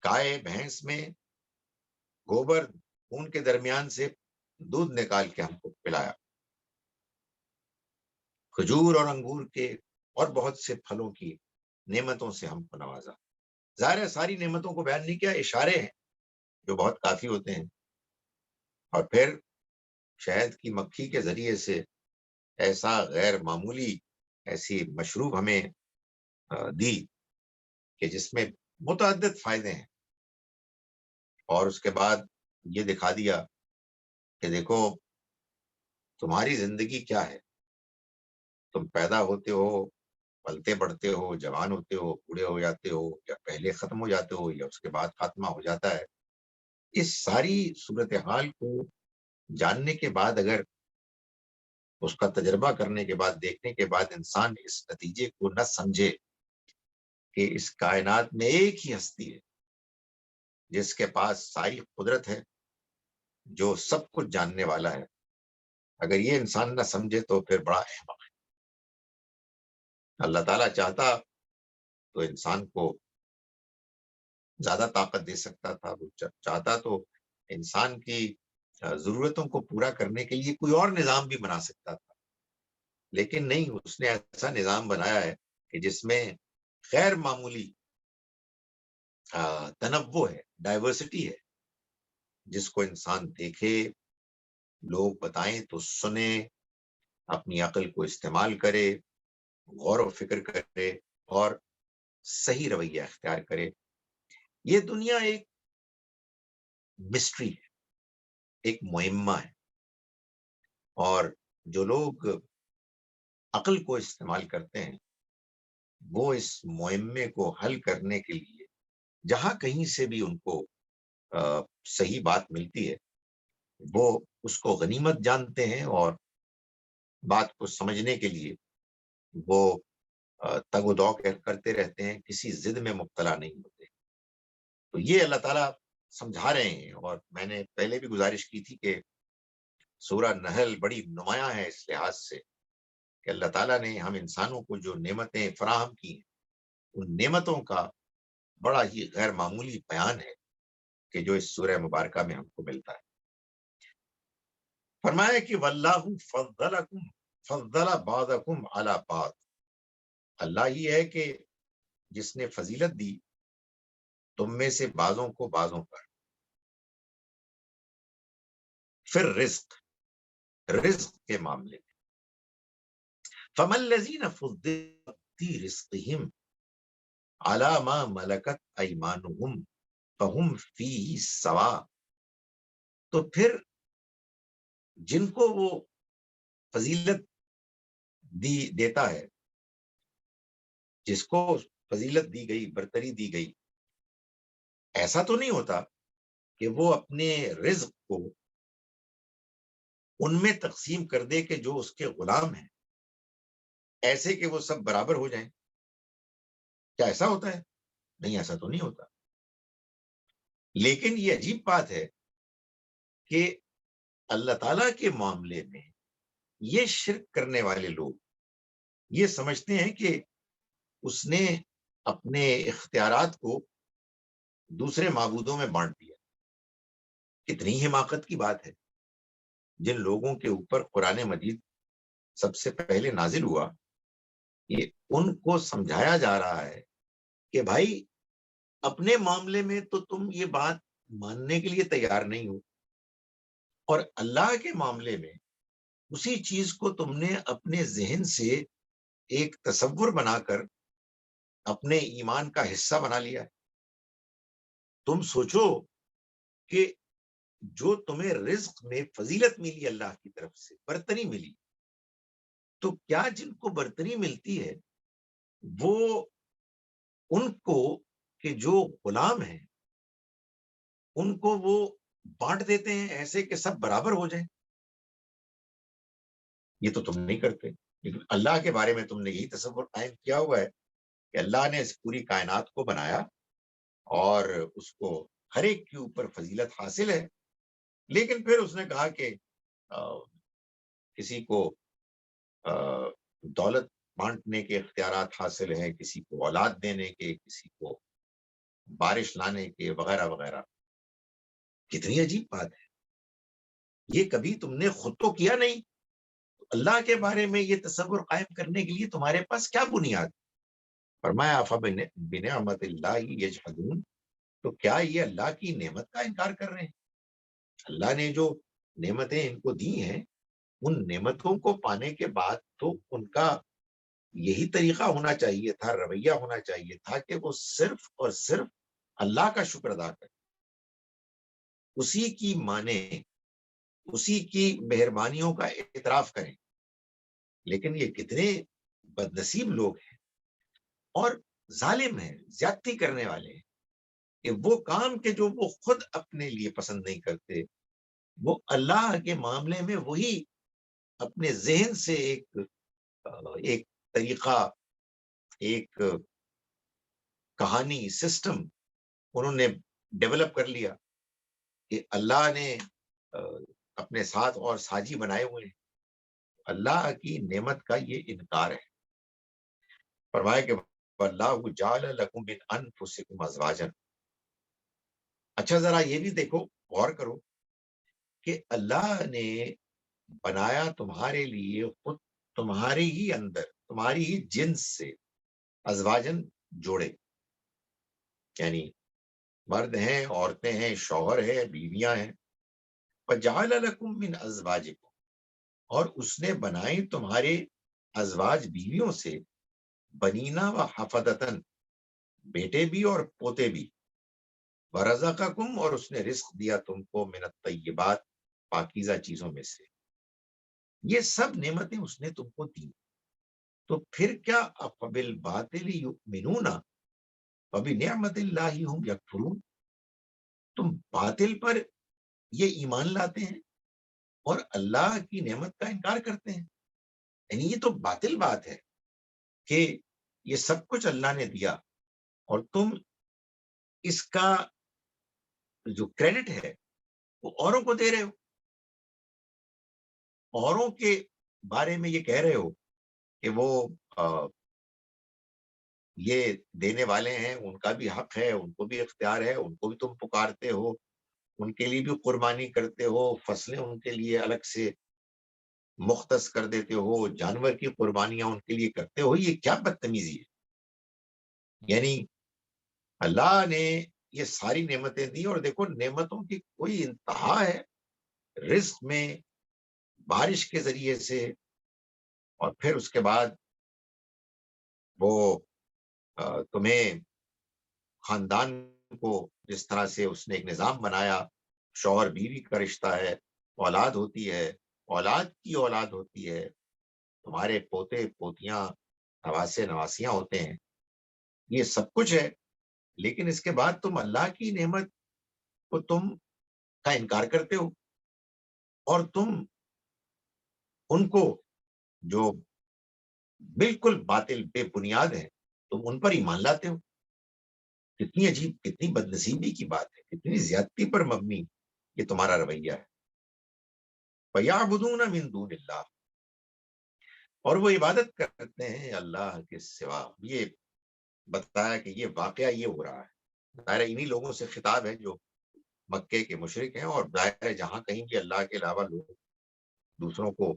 گائے بھینس میں گوبر خون کے درمیان سے دودھ نکال کے ہم کو پلایا. کھجور اور انگور کے اور بہت سے پھلوں کی نعمتوں سے ہم کو نوازا. ظاہر ہے ساری نعمتوں کو بیان نہیں کیا، اشارے ہیں جو بہت کافی ہوتے ہیں. اور پھر شہد کی مکھی کے ذریعے سے ایسا غیر معمولی ایسی مشروب ہمیں دی کہ جس میں متعدد فائدے ہیں. اور اس کے بعد یہ دکھا دیا کہ دیکھو تمہاری زندگی کیا ہے، تم پیدا ہوتے ہو، پلتے بڑھتے ہو، جوان ہوتے ہو، بوڑھے ہو جاتے ہو، یا پہلے ختم ہو جاتے ہو یا اس کے بعد خاتمہ ہو جاتا ہے. اس ساری صورتحال کو جاننے کے بعد، اگر اس کا تجربہ کرنے کے بعد، دیکھنے کے بعد انسان اس نتیجے کو نہ سمجھے کہ اس کائنات میں ایک ہی ہستی ہے جس کے پاس ساری قدرت ہے، جو سب کچھ جاننے والا ہے، اگر یہ انسان نہ سمجھے تو پھر بڑا احمق ہے. اللہ تعالیٰ چاہتا تو انسان کو زیادہ طاقت دے سکتا تھا، وہ چاہتا تو انسان کی ضرورتوں کو پورا کرنے کے لیے کوئی اور نظام بھی بنا سکتا تھا، لیکن نہیں، اس نے ایسا نظام بنایا ہے کہ جس میں غیر معمولی تنوع ہے، ڈائیورسٹی ہے، جس کو انسان دیکھے، لوگ بتائیں تو سنے، اپنی عقل کو استعمال کرے، غور و فکر کرے اور صحیح رویہ اختیار کرے۔ یہ دنیا ایک مسٹری ہے، ایک معمہ ہے، اور جو لوگ عقل کو استعمال کرتے ہیں وہ اس معمے کو حل کرنے کے لیے جہاں کہیں سے بھی ان کو صحیح بات ملتی ہے وہ اس کو غنیمت جانتے ہیں، اور بات کو سمجھنے کے لیے وہ تگ و دو کرتے رہتے ہیں، کسی ضد میں مبتلا نہیں ہوتے۔ تو یہ اللہ تعالیٰ سمجھا رہے ہیں، اور میں نے پہلے بھی گزارش کی تھی کہ سورہ نحل بڑی نمایاں ہے اس لحاظ سے کہ اللہ تعالیٰ نے ہم انسانوں کو جو نعمتیں فراہم کی ہیں ان نعمتوں کا بڑا ہی غیر معمولی بیان ہے کہ جو اس سورہ مبارکہ میں ہم کو ملتا ہے۔ فرمایا کہ واللہ فضل بعضکم علی بعض، اللہ ہی ہے کہ جس نے فضیلت دی تم میں سے بعضوں کو بعضوں پر، پھر رزق کے معاملے میں فَمَا الَّذِينَ فُضِّلُوا فِي رِزْقِهِمْ عَلَى مَا مَلَكَتْ أَيْمَانُهُمْ فَهُمْ فِيهِ سَوَاءٌ، تو پھر جن کو وہ فضیلت دیتا ہے، جس کو فضیلت دی گئی، برتری دی گئی، ایسا تو نہیں ہوتا کہ وہ اپنے رزق کو ان میں تقسیم کر دے کہ جو اس کے غلام ہیں، ایسے کہ وہ سب برابر ہو جائیں۔ کیا ایسا ہوتا ہے؟ نہیں، ایسا تو نہیں ہوتا۔ لیکن یہ عجیب بات ہے کہ اللہ تعالیٰ کے معاملے میں یہ شرک کرنے والے لوگ یہ سمجھتے ہیں کہ اس نے اپنے اختیارات کو دوسرے معبودوں میں بانٹ دیا۔ کتنی حماقت کی بات ہے! جن لوگوں کے اوپر قرآن مجید سب سے پہلے نازل ہوا، یہ ان کو سمجھایا جا رہا ہے کہ بھائی اپنے معاملے میں تو تم یہ بات ماننے کے لیے تیار نہیں ہو، اور اللہ کے معاملے میں اسی چیز کو تم نے اپنے ذہن سے ایک تصور بنا کر اپنے ایمان کا حصہ بنا لیا ہے۔ تم سوچو کہ جو تمہیں رزق میں فضیلت ملی اللہ کی طرف سے، برتری ملی، تو کیا جن کو برتری ملتی ہے وہ ان کو کہ جو غلام ہیں ان کو وہ بانٹ دیتے ہیں ایسے کہ سب برابر ہو جائیں؟ یہ تو تم نہیں کرتے، لیکن اللہ کے بارے میں تم نے یہی تصور قائم کیا ہوا ہے کہ اللہ نے اس پوری کائنات کو بنایا اور اس کو ہر ایک کے اوپر فضیلت حاصل ہے، لیکن پھر اس نے کہا کہ کسی کو دولت بانٹنے کے اختیارات حاصل ہیں، کسی کو اولاد دینے کے، کسی کو بارش لانے کے، وغیرہ وغیرہ۔ کتنی عجیب بات ہے! یہ کبھی تم نے خود تو کیا نہیں، اللہ کے بارے میں یہ تصور قائم کرنے کے لیے تمہارے پاس کیا بنیاد؟ فرمایا بنعمت اللہ یجحدون، تو کیا یہ اللہ کی نعمت کا انکار کر رہے ہیں؟ اللہ نے جو نعمتیں ان کو دی ہیں ان نعمتوں کو پانے کے بعد تو ان کا یہی طریقہ ہونا چاہیے تھا، رویہ ہونا چاہیے تھا کہ وہ صرف اور صرف اللہ کا شکر ادا کریں، اسی کی مانے، اسی کی مہربانیوں کا اعتراف کریں۔ لیکن یہ کتنے بدنصیب لوگ ہیں اور ظالم ہیں، زیادتی کرنے والے ہیں کہ وہ کام کے جو وہ خود اپنے لیے پسند نہیں کرتے وہ اللہ کے معاملے میں وہی اپنے ذہن سے ایک طریقہ، ایک کہانی، سسٹم انہوں نے ڈیولپ کر لیا کہ اللہ نے اپنے ساتھ اور ساجی بنائے ہوئے ہیں۔ اللہ کی نعمت کا یہ انکار ہے۔ فرمایا کہ واللہ جعل لکم من انفسکم ازواجا. اچھا ذرا یہ بھی دیکھو، غور کرو کہ اللہ نے بنایا تمہارے لیے خود تمہارے ہی اندر، تمہاری ہی جنس سے ازواجن، جوڑے، یعنی مرد ہیں، عورتیں ہیں، شوہر ہے، بیویاں ہیں. وجعل لکم من ازواجکم، اور اس نے بنائی تمہارے ازواج بیویوں سے بنینا و حفدتن، بیٹے بھی اور پوتے بھی. ورزقکم، اور اس نے رزق دیا تم کو من الطیبات، پاکیزہ چیزوں میں سے. یہ سب نعمتیں اس نے تم کو دی. تو پھر کیا افبالباطل یؤمنون وبنعمت اللہ ہم یکفرون، تم باطل پر یہ ایمان لاتے ہیں اور اللہ کی نعمت کا انکار کرتے ہیں. یعنی یہ تو باطل بات ہے کہ یہ سب کچھ اللہ نے دیا اور تم اس کا جو کریڈٹ ہے وہ اوروں کو دے رہے ہو، اوروں کے بارے میں یہ کہہ رہے ہو کہ وہ یہ دینے والے ہیں، ان کا بھی حق ہے، ان کو بھی اختیار ہے، ان کو بھی تم پکارتے ہو، ان کے لیے بھی قربانی کرتے ہو، فصلیں ان کے لیے الگ سے مختص کر دیتے ہو، جانور کی قربانیاں ان کے لیے کرتے ہو. یہ کیا بدتمیزی ہے؟ یعنی اللہ نے یہ ساری نعمتیں دی، اور دیکھو نعمتوں کی کوئی انتہا ہے، رزق میں، بارش کے ذریعے سے، اور پھر اس کے بعد وہ تمہیں خاندان کو جس طرح سے اس نے ایک نظام بنایا، شوہر بیوی کا رشتہ ہے، اولاد ہوتی ہے، اولاد کی اولاد ہوتی ہے، تمہارے پوتے پوتیاں، نواسے نواسیاں ہوتے ہیں. یہ سب کچھ ہے، لیکن اس کے بعد تم اللہ کی نعمت کو تم کا انکار کرتے ہو، اور تم ان کو جو بالکل باطل بے بنیاد ہے تم ان پر ایمان لاتے ہو. کتنی عجیب، کتنی بدنصیبی کی بات ہے، کتنی زیادتی پر مبنی یہ تمہارا رویہ ہے. فَيَعْبُدُونَ مِن دُونِ اللَّهِ، اور وہ عبادت کرتے ہیں اللہ کے سوا. یہ بتایا کہ یہ واقعہ یہ ہو رہا ہے. ظاہر انہی لوگوں سے خطاب ہے جو مکے کے مشرک ہیں، اور ظاہر ہے جہاں کہیں بھی اللہ کے علاوہ لوگ دوسروں کو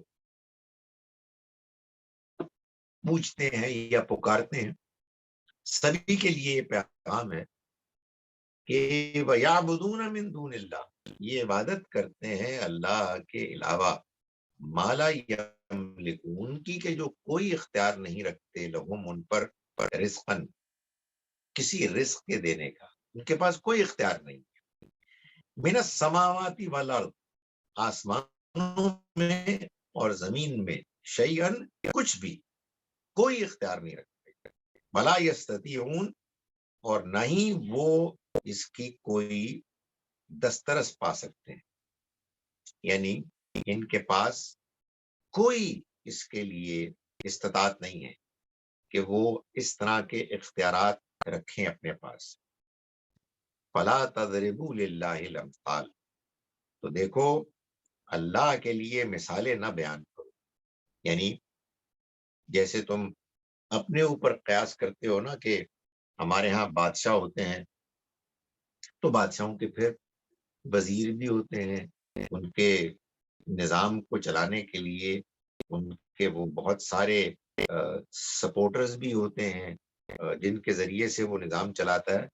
پوچھتے ہیں یا پکارتے ہیں، سبھی کے لیے یہ پیغام ہے کہ وَيَعْبُدُونَ مِن دُونِ اللَّهِ، یہ عبادت کرتے ہیں اللہ کے علاوہ، ما لا یملکون کی، کہ جو کوئی اختیار نہیں رکھتے، لہم ان پر، رزقاً، کسی رزق کے دینے کا ان کے پاس کوئی اختیار نہیں. من السماوات والارض، آسمانوں میں اور زمین میں، شیئن، کچھ بھی، کوئی اختیار نہیں رکھتے. ولا یستطیعون، اور نہ ہی وہ اس کی کوئی دسترس پا سکتے ہیں. یعنی ان کے پاس کوئی اس کے لیے استطاعت نہیں ہے کہ وہ اس طرح کے اختیارات رکھیں اپنے پاس. فلا تضربوا للہ الامثال، تو دیکھو اللہ کے لیے مثالیں نہ بیان کرو. یعنی جیسے تم اپنے اوپر قیاس کرتے ہو نا کہ ہمارے ہاں بادشاہ ہوتے ہیں تو بادشاہوں کے پھر وزیر بھی ہوتے ہیں، ان کے نظام کو چلانے کے لیے ان کے وہ بہت سارے سپورٹرز بھی ہوتے ہیں جن کے ذریعے سے وہ نظام چلاتا ہے.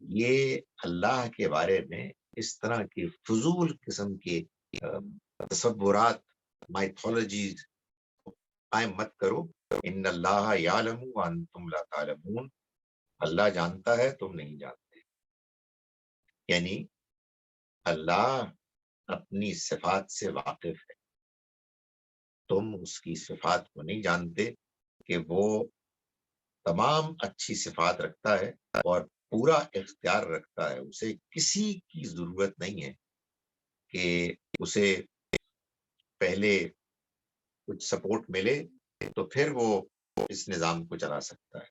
یہ اللہ کے بارے میں اس طرح کی فضول قسم کے تصورات، مائتھولوجیز قائم مت کرو. ان اللہ یعلم وانتم لا تعلمون، اللہ جانتا ہے تم نہیں جانتے. یعنی اللہ اپنی صفات سے واقف ہے، تم اس کی صفات کو نہیں جانتے کہ وہ تمام اچھی صفات رکھتا ہے اور پورا اختیار رکھتا ہے. اسے کسی کی ضرورت نہیں ہے کہ اسے پہلے کچھ سپورٹ ملے تو پھر وہ اس نظام کو چلا سکتا ہے.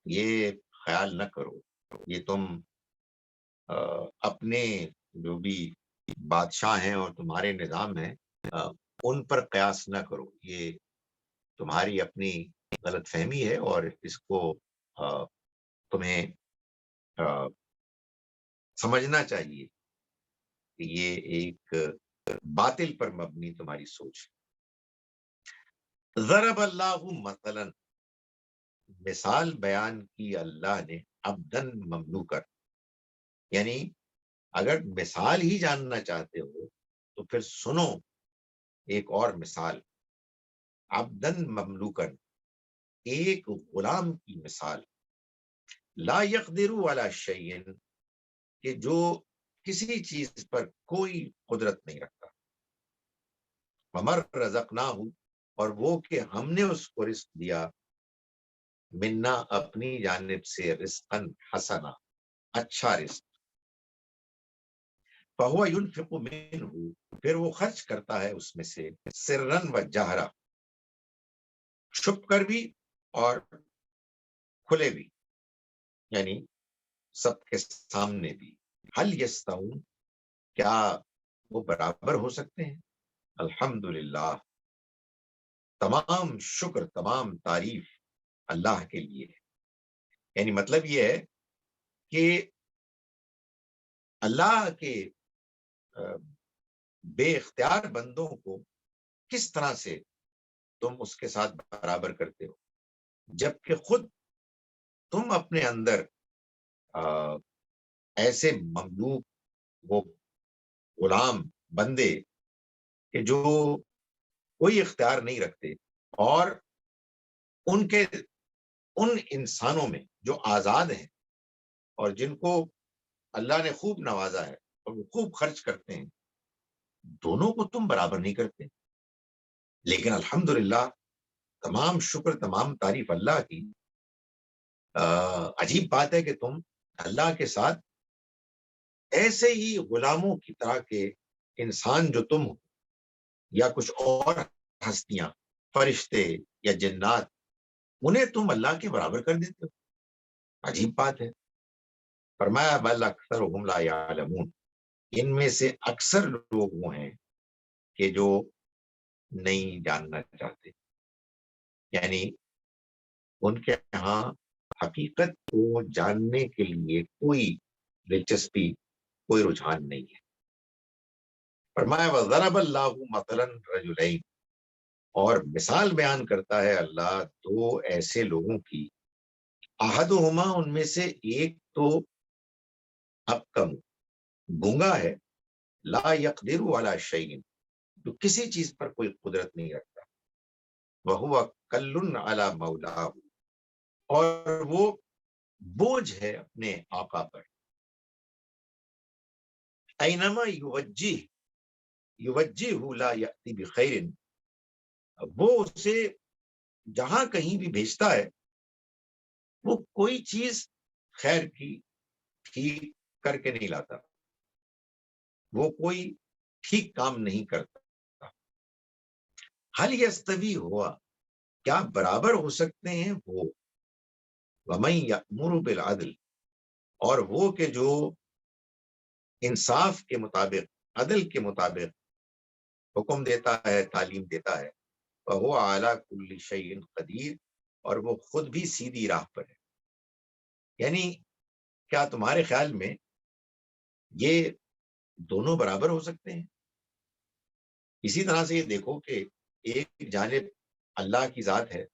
یہ خیال نہ کرو، یہ تم اپنے جو بھی بادشاہ ہیں اور تمہارے نظام ہیں ان پر قیاس نہ کرو. یہ تمہاری اپنی غلط فہمی ہے اور اس کو تمہیں سمجھنا چاہیے کہ یہ ایک باطل پر مبنی تمہاری سوچ ہے۔ ضرب اللہ مثلا، مثال بیان کی اللہ نے، عبدن مملوکر، یعنی اگر مثال ہی جاننا چاہتے ہو تو پھر سنو ایک اور مثال، عبدن مملوکن، ایک غلام کی مثال، لا یقدر علی شیء، کہ جو کسی چیز پر کوئی قدرت نہیں رکھتا، ومر رزقناہ، اور وہ کہ ہم نے اس کو رزق دیا، منا، اپنی جانب سے، رزقا حسنا، اچھا رزق، فہو ينفق منہ، پھر وہ خرچ کرتا ہے اس میں سے، سرا و جہرا، چھپ کر بھی اور کھلے بھی، یعنی سب کے سامنے بھی، حل یستوون، کیا وہ برابر ہو سکتے ہیں؟ الحمدللہ، تمام شکر، تمام تعریف اللہ کے لیے ہے۔ یعنی مطلب یہ ہے کہ اللہ کے بے اختیار بندوں کو کس طرح سے تم اس کے ساتھ برابر کرتے ہو، جبکہ خود تم اپنے اندر ایسے مملوک، وہ غلام بندے کہ جو کوئی اختیار نہیں رکھتے، اور ان انسانوں میں جو آزاد ہیں اور جن کو اللہ نے خوب نوازا ہے اور وہ خوب خرچ کرتے ہیں، دونوں کو تم برابر نہیں کرتے۔ لیکن الحمدللہ، تمام شکر، تمام تعریف اللہ کی۔ عجیب بات ہے کہ تم اللہ کے ساتھ ایسے ہی غلاموں کی طرح کے انسان جو تم ہو، یا کچھ اور ہستیاں، فرشتے یا جنات، انہیں تم اللہ کے برابر کر دیتے ہو۔ عجیب بات ہے۔ فرمایا بل اکثرهم لا یعلمون، ان میں سے اکثر لوگ وہ ہیں کہ جو نہیں جاننا چاہتے، یعنی ان کے ہاں حقیقت کو جاننے کے لیے کوئی دلچسپی، کوئی رجحان نہیں ہے۔ فرمایا وضرب اللہ مثلا رجلین، اور مثال بیان کرتا ہے اللہ دو ایسے لوگوں کی، احدہما، ان میں سے ایک تو ابکم، گونگا ہے، لا یقدر علی شیء، جو کسی چیز پر کوئی قدرت نہیں رکھتا، وہو کل علی مولاہ، اور وہ بوجھ ہے اپنے آقا پر، اینما یوجہ لا یأتی بخیر، وہ اسے جہاں کہیں بھی بھیجتا ہے، وہ کوئی چیز خیر کی ٹھیک کر کے نہیں لاتا، وہ کوئی ٹھیک کام نہیں کرتا۔ حل یستوی ہوا، کیا برابر ہو سکتے ہیں وہ، ومن یأمر بالعدل، اور وہ کہ جو انصاف کے مطابق، عدل کے مطابق حکم دیتا ہے، تعلیم دیتا ہے، وہو علی کل شیء قدیر، اور وہ خود بھی سیدھی راہ پر ہے۔ یعنی کیا تمہارے خیال میں یہ دونوں برابر ہو سکتے ہیں؟ اسی طرح سے یہ دیکھو کہ ایک جانب اللہ کی ذات ہے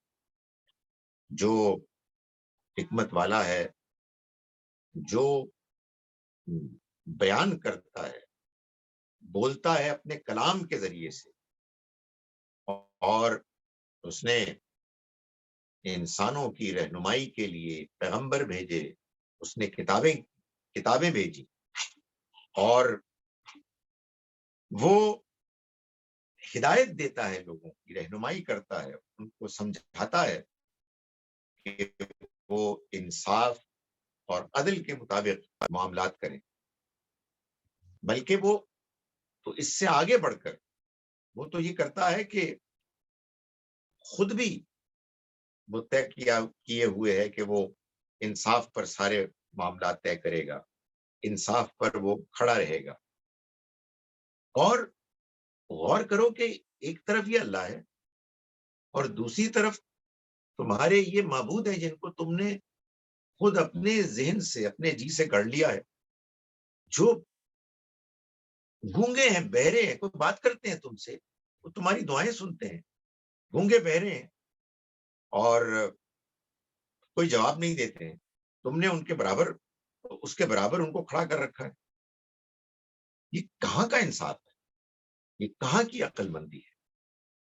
جو حکمت والا ہے، جو بیان کرتا ہے، بولتا ہے اپنے کلام کے ذریعے سے، اور اس نے انسانوں کی رہنمائی کے لیے پیغمبر بھیجے، اس نے کتابیں بھیجی، اور وہ ہدایت دیتا ہے، لوگوں کی رہنمائی کرتا ہے، ان کو سمجھاتا ہے کہ وہ انصاف اور عدل کے مطابق معاملات کریں، بلکہ وہ تو اس سے آگے بڑھ کر وہ تو یہ کرتا ہے کہ خود بھی وہ طے کیے ہوئے ہے کہ وہ انصاف پر سارے معاملات طے کرے گا، انصاف پر وہ کھڑا رہے گا۔ اور غور کرو کہ ایک طرف یہ اللہ ہے اور دوسری طرف تمہارے یہ معبود ہیں جن کو تم نے خود اپنے ذہن سے اپنے جی سے گڑھ لیا ہے، جو گونگے ہیں بہرے ہیں، کوئی بات کرتے ہیں تم سے، وہ تمہاری دعائیں سنتے ہیں، گونگے بہرے ہیں اور کوئی جواب نہیں دیتے ہیں، تم نے ان کے برابر اس کے برابر ان کو کھڑا کر رکھا ہے. یہ کہاں کا انصاف ہے، یہ کہاں کی عقل مندی ہے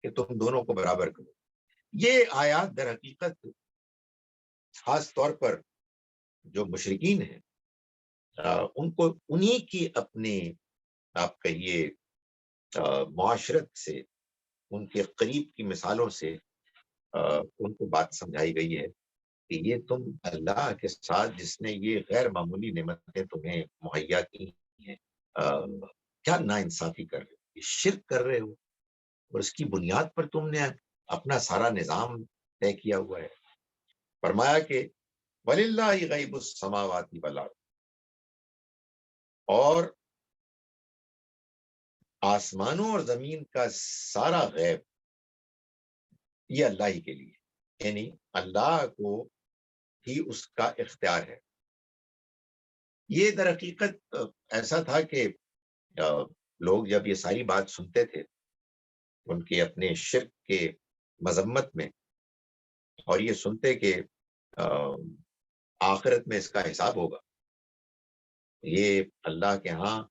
کہ تم دونوں کو برابر کرو. یہ آیات در حقیقت خاص طور پر جو مشرکین ہیں ان کو انہی کی اپنے آپ کہیے معاشرت سے، ان کے قریب کی مثالوں سے ان کو بات سمجھائی گئی ہے کہ یہ تم اللہ کے ساتھ جس نے یہ غیر معمولی نعمتیں تمہیں مہیا کی ہیں کیا نا انصافی کر رہے ہو، یہ شرک کر رہے ہو، اور اس کی بنیاد پر تم نے اپنا سارا نظام طے کیا ہوا ہے. فرمایا کہ وَلِلَّهِ غَيْبُ السَّمَاوَاتِ وَالْأَرْضِ، اور آسمانوں اور زمین کا سارا غیب یہ اللہ ہی کے لیے، یعنی اللہ کو ہی اس کا اختیار ہے. یہ در حقیقت ایسا تھا کہ لوگ جب یہ ساری بات سنتے تھے ان کے اپنے شرک کے مذمت میں، اور یہ سنتے کہ آخرت میں اس کا حساب ہوگا، یہ اللہ کے ہاں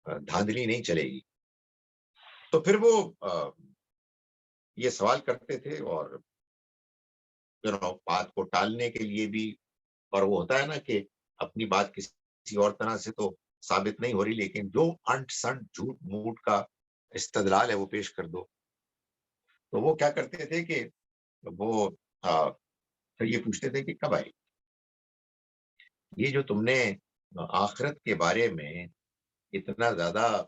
دھاندلی نہیں چلے گی، تو پھر وہ یہ سوال کرتے تھے، اور بات کو ٹالنے کے لیے بھی، اور وہ ہوتا ہے نا کہ اپنی بات کسی اور طرح سے تو ثابت نہیں ہو رہی، لیکن جو انٹ سنٹ جھوٹ موٹ کا استدلال ہے وہ پیش کر دو. تو وہ کیا کرتے تھے کہ وہ پھر یہ پوچھتے تھے کہ کب آئے یہ جو تم نے آخرت کے بارے میں اتنا زیادہ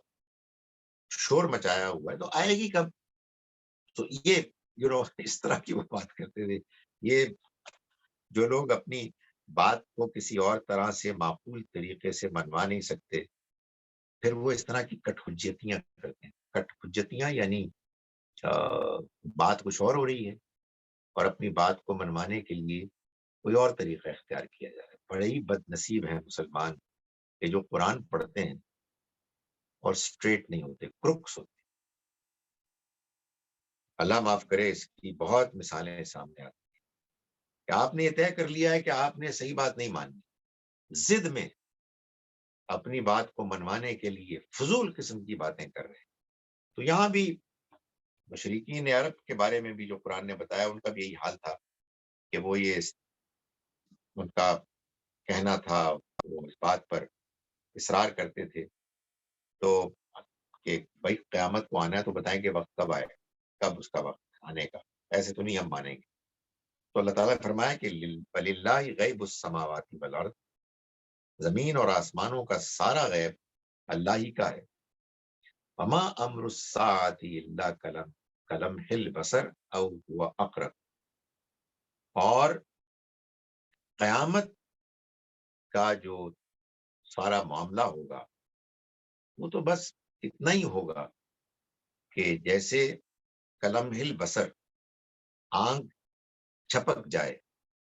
شور مچایا ہوا ہے، تو آئے گی کب؟ تو یہ اس طرح کی وہ بات کرتے تھے. یہ جو لوگ اپنی بات کو کسی اور طرح سے معقول طریقے سے منوا نہیں سکتے، پھر وہ اس طرح کی کٹ حجتیاں کرتے ہیں. کٹ حجتیاں یعنی بات کچھ اور ہو رہی ہے اور اپنی بات کو منوانے کے لیے کوئی اور طریقہ اختیار کیا جا رہا ہے. بڑے ہی بد نصیب ہیں مسلمان کہ جو قرآن پڑھتے ہیں اور سٹریٹ نہیں ہوتے، کروکس ہوتے. اللہ معاف کرے، اس کی بہت مثالیں سامنے آتی ہیں کہ آپ نے یہ طے کر لیا ہے کہ آپ نے صحیح بات نہیں مانی، ضد میں اپنی بات کو منوانے کے لیے فضول قسم کی باتیں کر رہے ہیں. تو یہاں بھی مشرکین عرب کے بارے میں بھی جو قرآن نے بتایا ان کا بھی یہی حال تھا کہ وہ یہ ان کا کہنا تھا، وہ اس بات پر اصرار کرتے تھے تو کہ بھائی قیامت کو آنا ہے تو بتائیں کہ وقت کب آئے، کب اس کا وقت آنے کا، ایسے تو نہیں ہم مانیں گے. تو اللہ تعالیٰ نے فرمایا کہ وَلِلَّهِ غَيْبُ السَّمَاوَاتِ وَالْأَرْضِ، زمین اور آسمانوں کا سارا غیب اللہ ہی کا ہے. وَمَا أَمْرُ السَّاعَةِ إِلَّا كَلَمْحِ الْبَصَرِ أَوْ هُوَ أَقْرَبُ، اور قیامت کا جو سارا معاملہ ہوگا وہ تو بس اتنا ہی ہوگا کہ جیسے کلمح البصر، آنکھ چھپک جائے،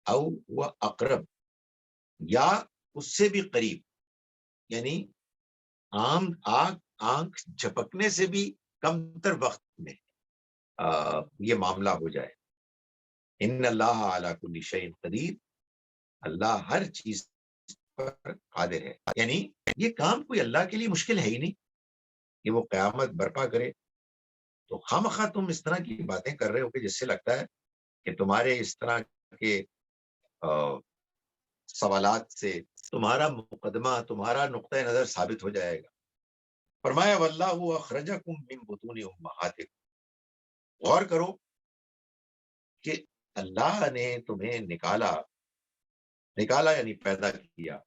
او وہ اقرب، یا اس سے بھی قریب، یعنی آنکھ جھپکنے سے بھی کم تر وقت میں یہ معاملہ ہو جائے. ان اللہ علی کل شیء قدیر، اللہ ہر چیز پر قادر ہے. یعنی یہ کام کوئی اللہ کے لیے مشکل ہے ہی نہیں کہ وہ قیامت برپا کرے. تو خامخواہ تم اس طرح کی باتیں کر رہے ہو کہ جس سے لگتا ہے کہ تمہارے اس طرح کے سوالات سے تمہارا مقدمہ، تمہارا نقطۂ نظر ثابت ہو جائے گا. فرمایا واللہ اخرجکم من بطون امہاتکم، غور کرو کہ اللہ نے تمہیں نکالا یعنی پیدا کیا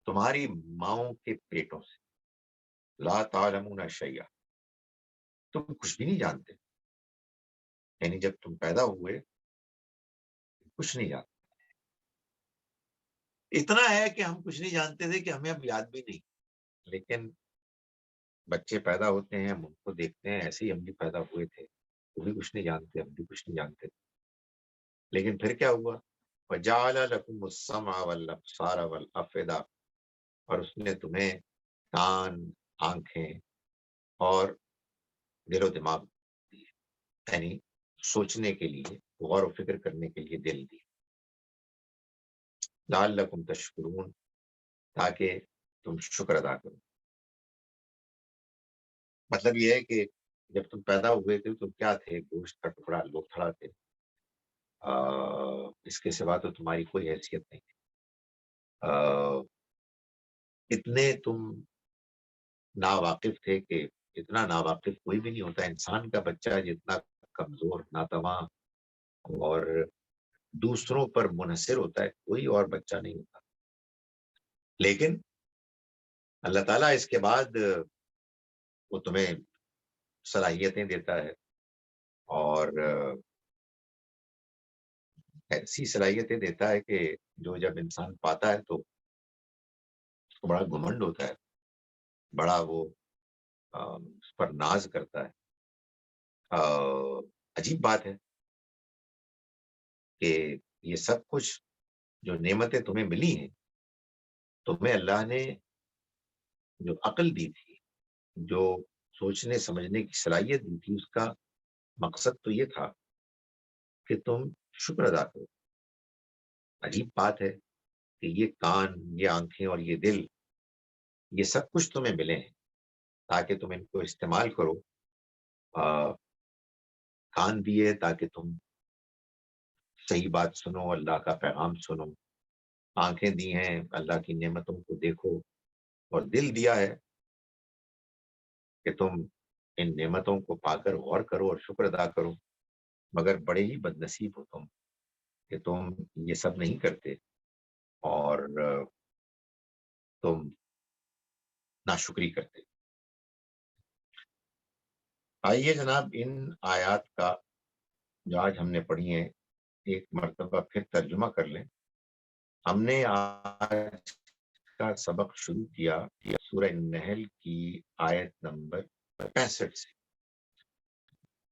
تمہاری ماؤں کے پیٹوں سے. لا تعلمون شیئا، تم کچھ بھی نہیں جانتے، یعنی جب تم پیدا ہوئے کچھ نہیں جانتے. اتنا ہے کہ ہم کچھ نہیں جانتے تھے کہ ہمیں اب یاد بھی نہیں، لیکن بچے پیدا ہوتے ہیں، ہم ان کو دیکھتے ہیں ایسے ہی ہم بھی پیدا ہوئے تھے، وہ بھی کچھ نہیں جانتے، ہم بھی کچھ نہیں جانتے. لیکن پھر کیا ہوا؟ وَجَعَلَ لَكُمُ السَّمْعَ وَالْأَبْصَارَ وَالْأَفْئِدَةَ، اور اس نے تمہیں کان، آنکھیں اور دل و دماغ دیے، یعنی سوچنے کے لیے، غور و فکر کرنے کے لیے دل دی، لعلکم تشکرون، تاکہ تم شکر ادا کرو۔ مطلب یہ ہے کہ جب تم پیدا ہوئے تھے تو کیا تھے؟ گوشت کا ٹکڑا، لوتھڑا تھے، اس کے سوا تو تمہاری کوئی حیثیت نہیں تھی۔ اتنے تم ناواقف تھے کہ اتنا ناواقف کوئی بھی نہیں ہوتا۔ انسان کا بچہ جتنا کمزور، ناتواں اور دوسروں پر منحصر ہوتا ہے، کوئی اور بچہ نہیں ہوتا۔ لیکن اللہ تعالیٰ اس کے بعد وہ تمہیں صلاحیتیں دیتا ہے، اور ایسی صلاحیتیں دیتا ہے کہ جو جب انسان پاتا ہے تو اس کو بڑا گھمنڈ ہوتا ہے، بڑا وہ اس پر ناز کرتا ہے۔ عجیب بات ہے کہ یہ سب کچھ جو نعمتیں تمہیں ملی ہیں، تمہیں اللہ نے جو عقل دی تھی، جو سوچنے سمجھنے کی صلاحیت دی تھی، اس کا مقصد تو یہ تھا کہ تم شکر ادا کرو۔ عجیب بات ہے کہ یہ کان، یہ آنکھیں اور یہ دل، یہ سب کچھ تمہیں ملے ہیں تاکہ تم ان کو استعمال کرو۔ کان دیے تاکہ تم صحیح بات سنو، اللہ کا پیغام سنو۔ آنکھیں دی ہیں اللہ کی نعمتوں کو دیکھو، اور دل دیا ہے کہ تم ان نعمتوں کو پا کر غور کرو اور شکر ادا کرو۔ مگر بڑے ہی بد نصیب ہو تم کہ تم یہ سب نہیں کرتے اور تم ناشکری کرتے۔ آئیے جناب ان آیات کا جو آج ہم نے پڑھی ہیں ایک مرتبہ پھر ترجمہ کر لیں۔ ہم نے آج کا سبق شروع کیا سورہ النحل کی آیت نمبر 65 سے۔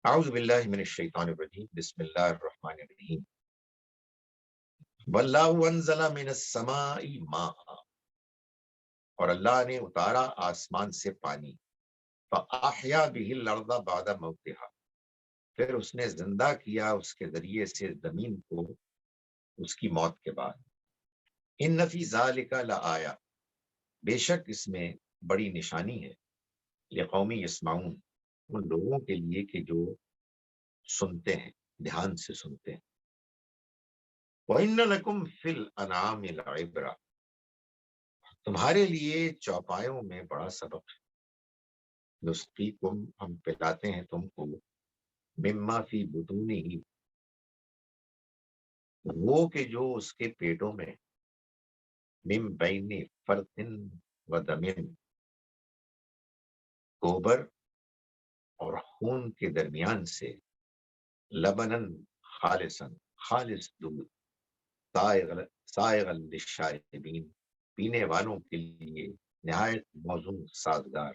اعوذ باللہ من الشیطان الرجیم، بسم اللہ الرحمن الرحیم۔ واللہ انزل من السماء ماء، اور اللہ نے اتارا آسمان سے پانی، فاحیا به الارض بعد موتها، پھر اس نے زندہ کیا اس کے ذریعے سے زمین کو اس کی موت کے بعد۔ ان فی ذالک لآیہ، بے شک اس میں بڑی نشانی ہے، لقوم یسمعون، ان لوگوں کے لیے کہ جو سنتے ہیں، دھیان سے سنتے ہیں۔ وَإِنَّ لَكُمْ فِي الْأَنْعَامِ لَعِبْرَةً، تمہارے لیے چوپایوں میں بڑا سبق ہے۔ نسقیکم، ہم پلاتے ہیں تم کو، مما فی بطونہ، وہ کہ جو اس کے پیٹوں میں، من بین فرث و دم، گوبر اور خون کے درمیان سے، لبنن خالصا، خالص دودھ، سائغا للشاربین، پینے والوں کے لیے نہایت موزوں سازگار۔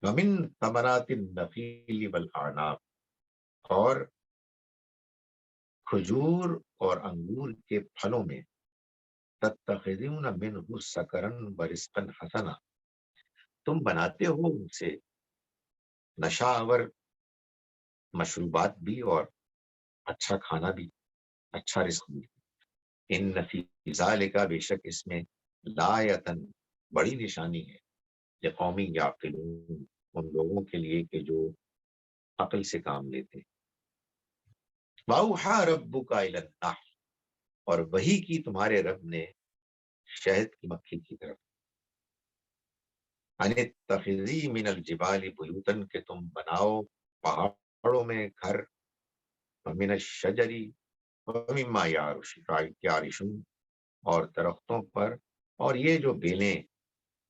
ومن ثمرات النخیل والاعناب، اور کھجور اور انگور کے پھلوں میں، تتخذون منہ سکرا ورزقا حسنا، تم بناتے ہو ان سے نشہ آور مشروبات بھی اور اچھا کھانا بھی، اچھا رزق بھی۔ ان فی ذالک، بے شک اس میں، لآیۃً، بڑی نشانی ہے، لقوم یعقلون، ان لوگوں کے لیے کہ جو عقل سے کام لیتے۔ وَأَوْحَىٰ رَبُّكَ إِلَى النَّحْلِ، اور وہی کی تمہارے رب نے شہد کی مکھی کی طرف، ان اتخذی من الجبال بیوتاً، کہ تم بناؤ پہاڑوں میں گھر، ومن الشجر ومما یعرشون، اور درختوں پر، اور یہ جو بیلیں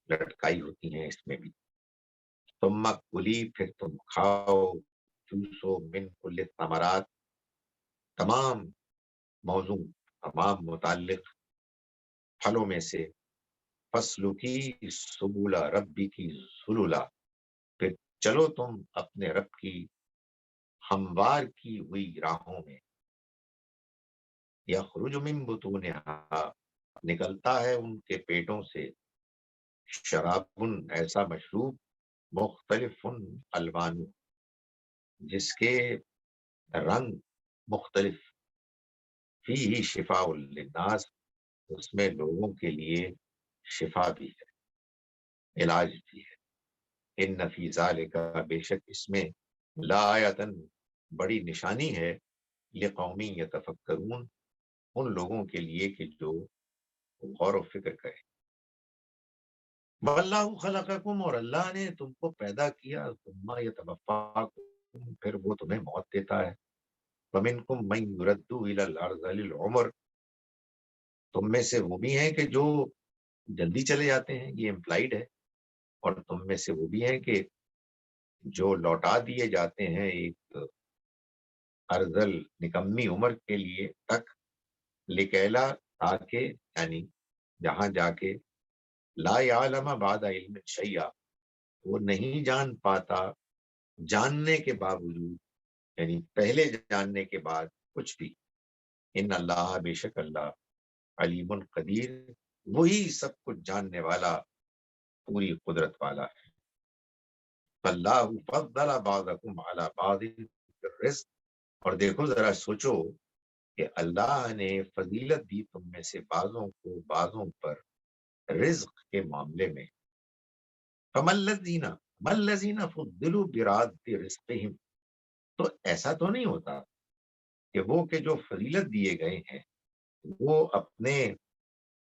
لٹکائی ہوتی ہیں اس میں بھی۔ ثم کلی، پھر تم کھاؤ، چوسو، من کل ثمرات، تمام موضوع، تمام متعلق پھلوں میں سے، فسلکی سبول ربی کی ذللا، پھر چلو تم اپنے رب کی ہموار کی ہوئی راہوں میں، یخرج من بطونہا، نکلتا ہے ان کے پیٹوں سے، شراب، ایسا مشروب، مختلف الوان، جس کے رنگ مختلف، فیہ شفاء للناس، اس میں لوگوں کے لیے شفا بھی ہے، علاج بھی ہے۔ ان فی ذالک، بے شک اس میں، لآیۃ، بڑی نشانی ہے، لقوم یتفکرون، ان لوگوں کے لیے کہ جو غور و فکر کریں۔ واللہ خلقکم، اور اللہ نے تم کو پیدا کیا، ثم یتوفاکم، پھر وہ تمہیں موت دیتا ہے۔ ومنکم من یرد الی الارذل العمر، تم میں سے وہ بھی ہیں کہ جو جلدی چلے جاتے ہیں، یہ امپلائڈ ہے، اور تم میں سے وہ بھی ہیں کہ جو لوٹا دیے جاتے ہیں ایک ارذل، نکمی عمر کے لیے تک، لکیلا، تاکہ، یعنی جہاں جا کے، لا یعلم بعد علم شیئا، وہ نہیں جان پاتا جاننے کے باوجود، یعنی پہلے جاننے کے بعد کچھ بھی۔ ان اللہ، بے شک اللہ، علیم قدیر، وہی سب کچھ جاننے والا، پوری قدرت والا ہے۔ اللہ فضل بعضکم علی بعض فی الرزق، اور دیکھو ذرا سوچو کہ اللہ نے فضیلت دی تم میں سے بعضوں کو بعضوں پر رزق کے معاملے میں۔ فَمَا الَّذِينَ فُضِّلُوا بِرَادِّ رِزْقِهِمْ، تو ایسا تو نہیں ہوتا کہ وہ کہ جو فضیلت دیے گئے ہیں وہ اپنے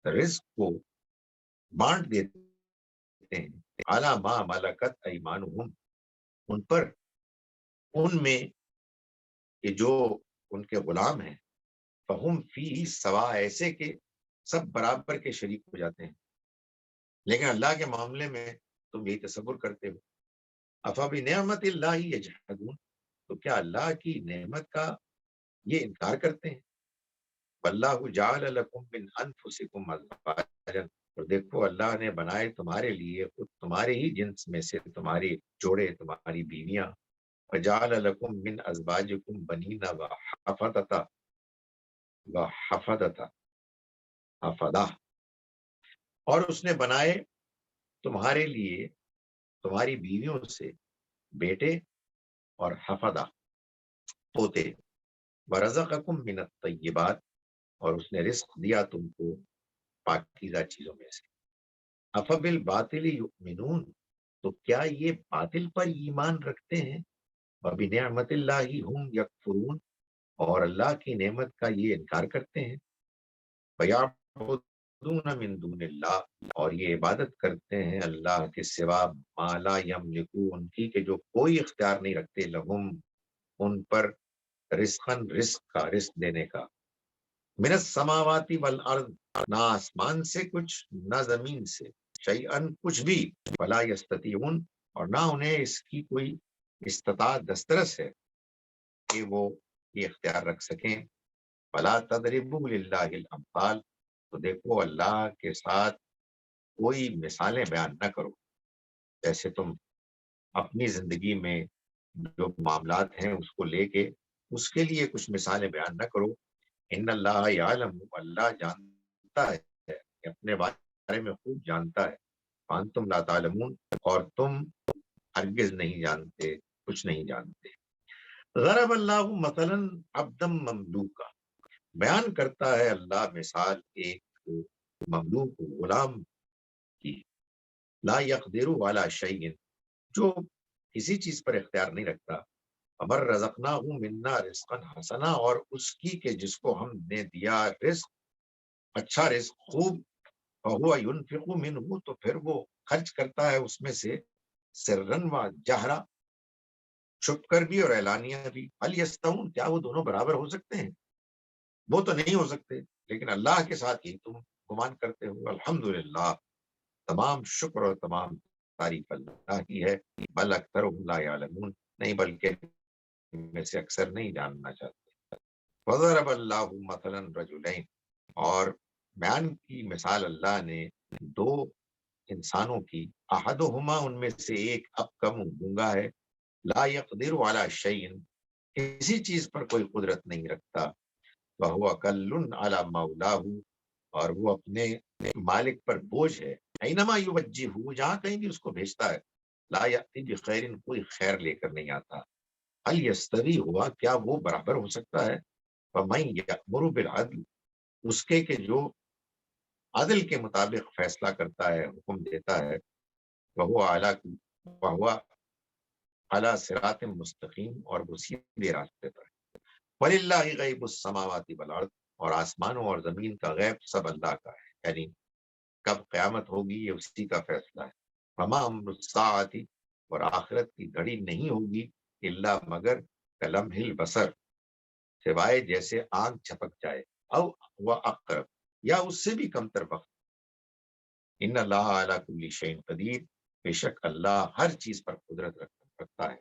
رزق کو بانٹ دیتے ہیں، عَلَى مَا مَلَكَتْ أَيْمَانُهُمْ، ان پر، ان میں کہ جو ان کے غلام ہیں، فَهُمْ فِيهِ سَوَاءٌ، ایسے کہ سب برابر کے شریک ہو جاتے ہیں، لیکن اللہ کے معاملے میں تم یہی تصور کرتے ہو۔ أَفَبِنِعْمَةِ اللَّهِ يَجْحَدُونَ، تو کیا اللہ کی نعمت کا یہ انکار کرتے ہیں؟ وَاللَّهُ جَعَلَ لَكُم مِّنْ أَنفُسِكُمْ أَزْوَاجًا، اور دیکھو اللہ نے بنائے تمہارے لیے خود تمہارے ہی جنس میں سے تمہاری جوڑے، تمہاری بیویاں۔ وَجَعَلَ لَكُم مِّنْ أَزْوَاجِكُمْ بَنِينَ وَحَفَدَةً، حفدہ، اور اس نے بنائے تمہارے لیے تمہاری بیویوں سے بیٹے اور حفدہ، پوتے۔ وَرَزَقَكُم مِّنَ الطَّيِّبَاتِ، اور اس نے رزق دیا تم کو پاکیزہ چیزوں میں سے۔ أَفَبِالْبَاطِلِ يُؤْمِنُونَ، تو کیا یہ باطل پر ایمان رکھتے ہیں؟ وَبِنِعْمَةِ اللَّهِ هُمْ يَكْفُرُونَ، اور اللہ کی نعمت کا یہ انکار کرتے ہیں۔ وَيَعْبُدُونَ مِن دُونِ اللَّهِ، اور یہ عبادت کرتے ہیں اللہ کے سوا، مَا لَا يَمْلِكُونَ، ان کی کہ جو کوئی اختیار نہیں رکھتے، لہم، ان پر، رزقاً، رزق کا، رزق دینے کا، من السماوات والارض، نہ آسمان سے کچھ نہ زمین سے، شیئاً، کچھ بھی، ولا یستطیعون، اور نہ انہیں اس کی کوئی استطاعت دسترس ہے کہ وہ یہ اختیار رکھ سکیں۔ فلا تضربوا للہ الامثال، تو دیکھو اللہ کے ساتھ کوئی مثالیں بیان نہ کرو، جیسے تم اپنی زندگی میں جو معاملات ہیں اس کو لے کے اس کے لیے کچھ مثالیں بیان نہ کرو۔ ان اللہ یعلم، اللہ جانتا ہے، کہ اپنے بارے میں خوب جانتا ہے، وانتم لا تعلمون، اور تم ہرگز نہیں جانتے، کچھ نہیں جانتے۔ ضرب اللہ مثلا عبدا مملوکا، بیان کرتا ہے اللہ مثال ایک مملوک غلام کی، لا يقدر على شيء، جو کسی چیز پر اختیار نہیں رکھتا، امر رزقناہ منا رزقا حسنا، اور اس کی کہ جس کو ہم نے دیا رزق، اچھا رزق، خوب، فہو ينفق منہ، تو پھر وہ خرچ کرتا ہے اس میں سے، سرن و جہرا، چھپ کر بھی اور اعلانیہ بھی۔ هل یستوون، کیا وہ دونوں برابر ہو سکتے ہیں؟ وہ تو نہیں ہو سکتے، لیکن اللہ کے ساتھ ہی تم گمان کرتے ہو۔ الحمدللہ، تمام شکر اور تمام تعریف اللہ کی ہے، بل اکثرهم لا یعلمون، نہیں بلکہ میں سے اکثر نہیں جاننا چاہتے۔ وضرب اللہ مثلا رجلین، اور بیان کی مثال اللہ نے دو انسانوں کی، احدہما، ان میں سے ایک، ابکم، گونگا ہے، لا یقدر علی شیء، کسی چیز پر کوئی قدرت نہیں رکھتا، وَهُوَ كَلٌّ عَلَى مَوْلَاهُ، اور وہ اپنے مالک پر بوجھ ہے. اینما یوجہہ، جہاں کہیں بھی اس کو بھیجتا ہے. لا یأتی بخیر، کوئی خیر لے کر نہیں آتا. هل یستوی، ہوا کیا وہ برابر ہو سکتا ہے؟ فَمَن یأمر بالعدل، اس کے کہ جو عدل کے مطابق فیصلہ کرتا ہے، حکم دیتا ہے. وَهُوَ عَلَى صراط مستقیم، اور وہ سیدھے راستے پر ہے. وَلِلَّهِ غیب السماوات والارض، اور آسمانوں اور زمین کا غیب سب اللہ کا ہے. یعنی کب قیامت ہوگی یہ اسی کا فیصلہ ہے. وما امر الساعۃ، اور آخرت کی گھڑی نہیں ہوگی الا مگر کلمح البصر، سوائے جیسے آنکھ جھپک جائے. او وہ اقرب، یا اس سے بھی کم تر وقت. ان اللہ علی کل شیء قدیر، بے شک اللہ ہر چیز پر قدرت رکھتا ہے.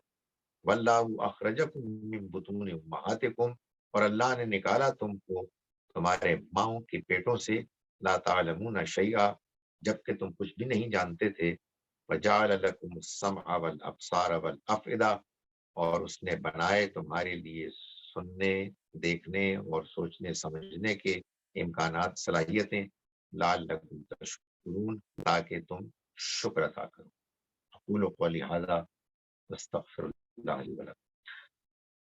واللہ اخرجکم من بطون امہاتکم، اور اللہ نے نکالا تم کو تمہارے ماؤں کے پیٹوں سے. لا تعلمون شیئا، جبکہ تم کچھ بھی نہیں جانتے تھے. وجعل لکم السمع والابصار والافئدہ، اور اس نے بنائے تمہارے لیے سننے، دیکھنے اور سوچنے سمجھنے کے امکانات، صلاحیتیں. لعلکم تشکرون، تاکہ تم شکر ادا کرو. اقول قولی ھذا واستغفر اللہ لی ولکم.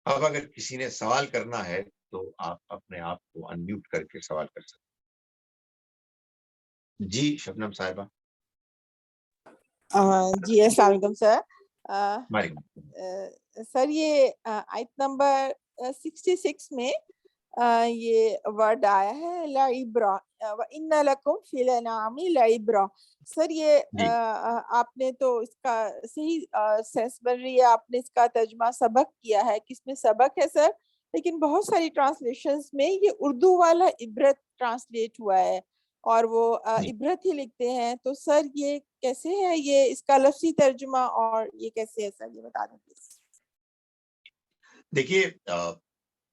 اب اگر کسی نے سوال کرنا ہے تو آپ اپنے آپ کو انمیوٹ کر کے سوال کر سکتے ہیں. جی شبنم صاحبہ. جی السلام علیکم سر. ہماری سر یہ آیت نمبر 66 میں یہ ورڈ آیا ہے لعبرہ، وَإِنَّ لَكُمْ فِي الْأَنْعَامِ لَعِبْرَةً. سر یہ آپ نے تو اس کا صحیح سینس بن رہی ہے، آپ نے اس کا ترجمہ سبق کیا ہے کہ اس میں سبق ہے سر، لیکن بہت ساری ٹرانسلیشنز میں یہ اردو والا عبرت ٹرانسلیٹ ہوا ہے اور وہ عبرت ہی لکھتے ہیں. تو سر یہ کیسے ہے، یہ اس کا لفظی ترجمہ اور یہ کیسے ہے سر، یہ بتا دیں پلیز. دیکھیے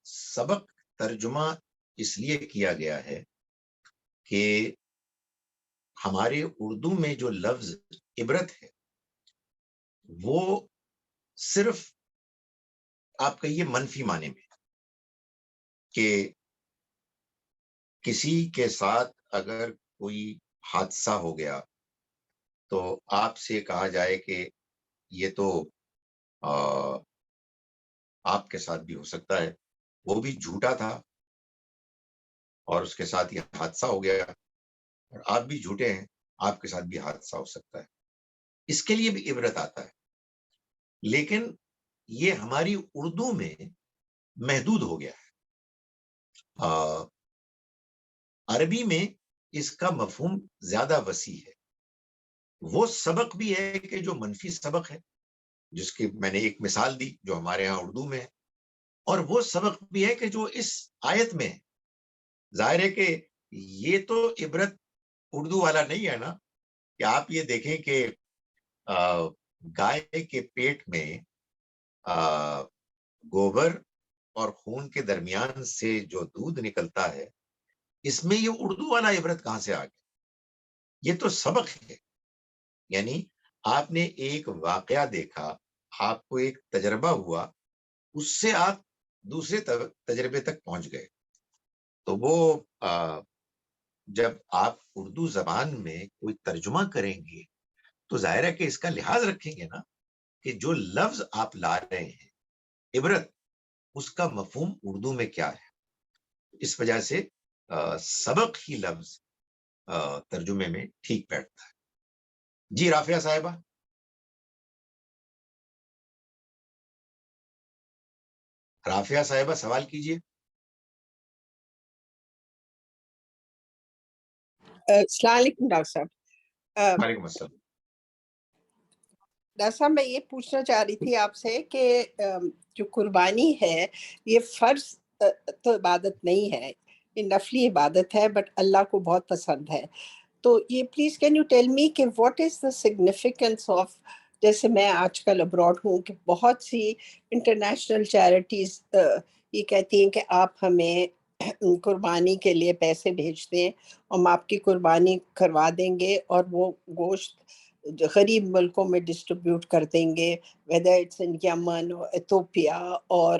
سبق ترجمہ اس لیے کیا گیا ہے کہ ہمارے اردو میں جو لفظ عبرت ہے وہ صرف آپ کہیے منفی معنی میں، کہ کسی کے ساتھ اگر کوئی حادثہ ہو گیا تو آپ سے کہا جائے کہ یہ تو آپ کے ساتھ بھی ہو سکتا ہے، وہ بھی جھوٹا تھا اور اس کے ساتھ یہ حادثہ ہو گیا، اور آپ بھی جھوٹے ہیں، آپ کے ساتھ بھی حادثہ ہو سکتا ہے. اس کے لیے بھی عبرت آتا ہے. لیکن یہ ہماری اردو میں محدود ہو گیا ہے. عربی میں اس کا مفہوم زیادہ وسیع ہے. وہ سبق بھی ہے کہ جو منفی سبق ہے، جس کی میں نے ایک مثال دی جو ہمارے ہاں اردو میں ہے، اور وہ سبق بھی ہے کہ جو اس آیت میں ہے. ظاہر ہے کہ یہ تو عبرت اردو والا نہیں ہے نا، کہ آپ یہ دیکھیں کہ گائے کے پیٹ میں گوبر اور خون کے درمیان سے جو دودھ نکلتا ہے، اس میں یہ اردو والا عبرت کہاں سے آ گیا؟ یہ تو سبق ہے. یعنی آپ نے ایک واقعہ دیکھا، آپ کو ایک تجربہ ہوا، اس سے آپ دوسرے تجربے تک پہنچ گئے. تو وہ جب آپ اردو زبان میں کوئی ترجمہ کریں گے تو ظاہر ہے کہ اس کا لحاظ رکھیں گے نا، کہ جو لفظ آپ لا رہے ہیں عبرت، اس کا مفہوم اردو میں کیا ہے. اس وجہ سے سبق ہی لفظ ترجمے میں ٹھیک بیٹھتا ہے. جی رافیہ صاحبہ. رافیہ صاحبہ سوال کیجئے. السلام علیکم ڈاکٹر صاحب. وعلیکم السلام. ڈاکٹر صاحب میں یہ پوچھنا چاہ رہی تھی آپ سے کہ جو قربانی ہے یہ فرض تو عبادت نہیں ہے، یہ نفلی عبادت ہے، بٹ اللہ کو بہت پسند ہے. تو یہ please can you tell me کہ what is the significance of, جیسے میں آج کل ابراڈ ہوں کہ بہت سی انٹرنیشنل چیریٹیز یہ کہتی ہیں کہ آپ ہمیں قربانی کے لیے پیسے بھیج دیں، ہم آپ کی قربانی کروا دیں گے اور وہ گوشت غریب ملکوں میں ڈسٹریبیوٹ کر دیں گے، ویدر اٹس ان یمن اور ایتھوپیا اور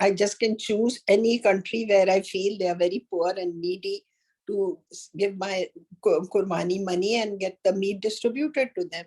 I just can choose any country where I feel they are very poor and needy to give my Qurbani money and get the meat distributed to them.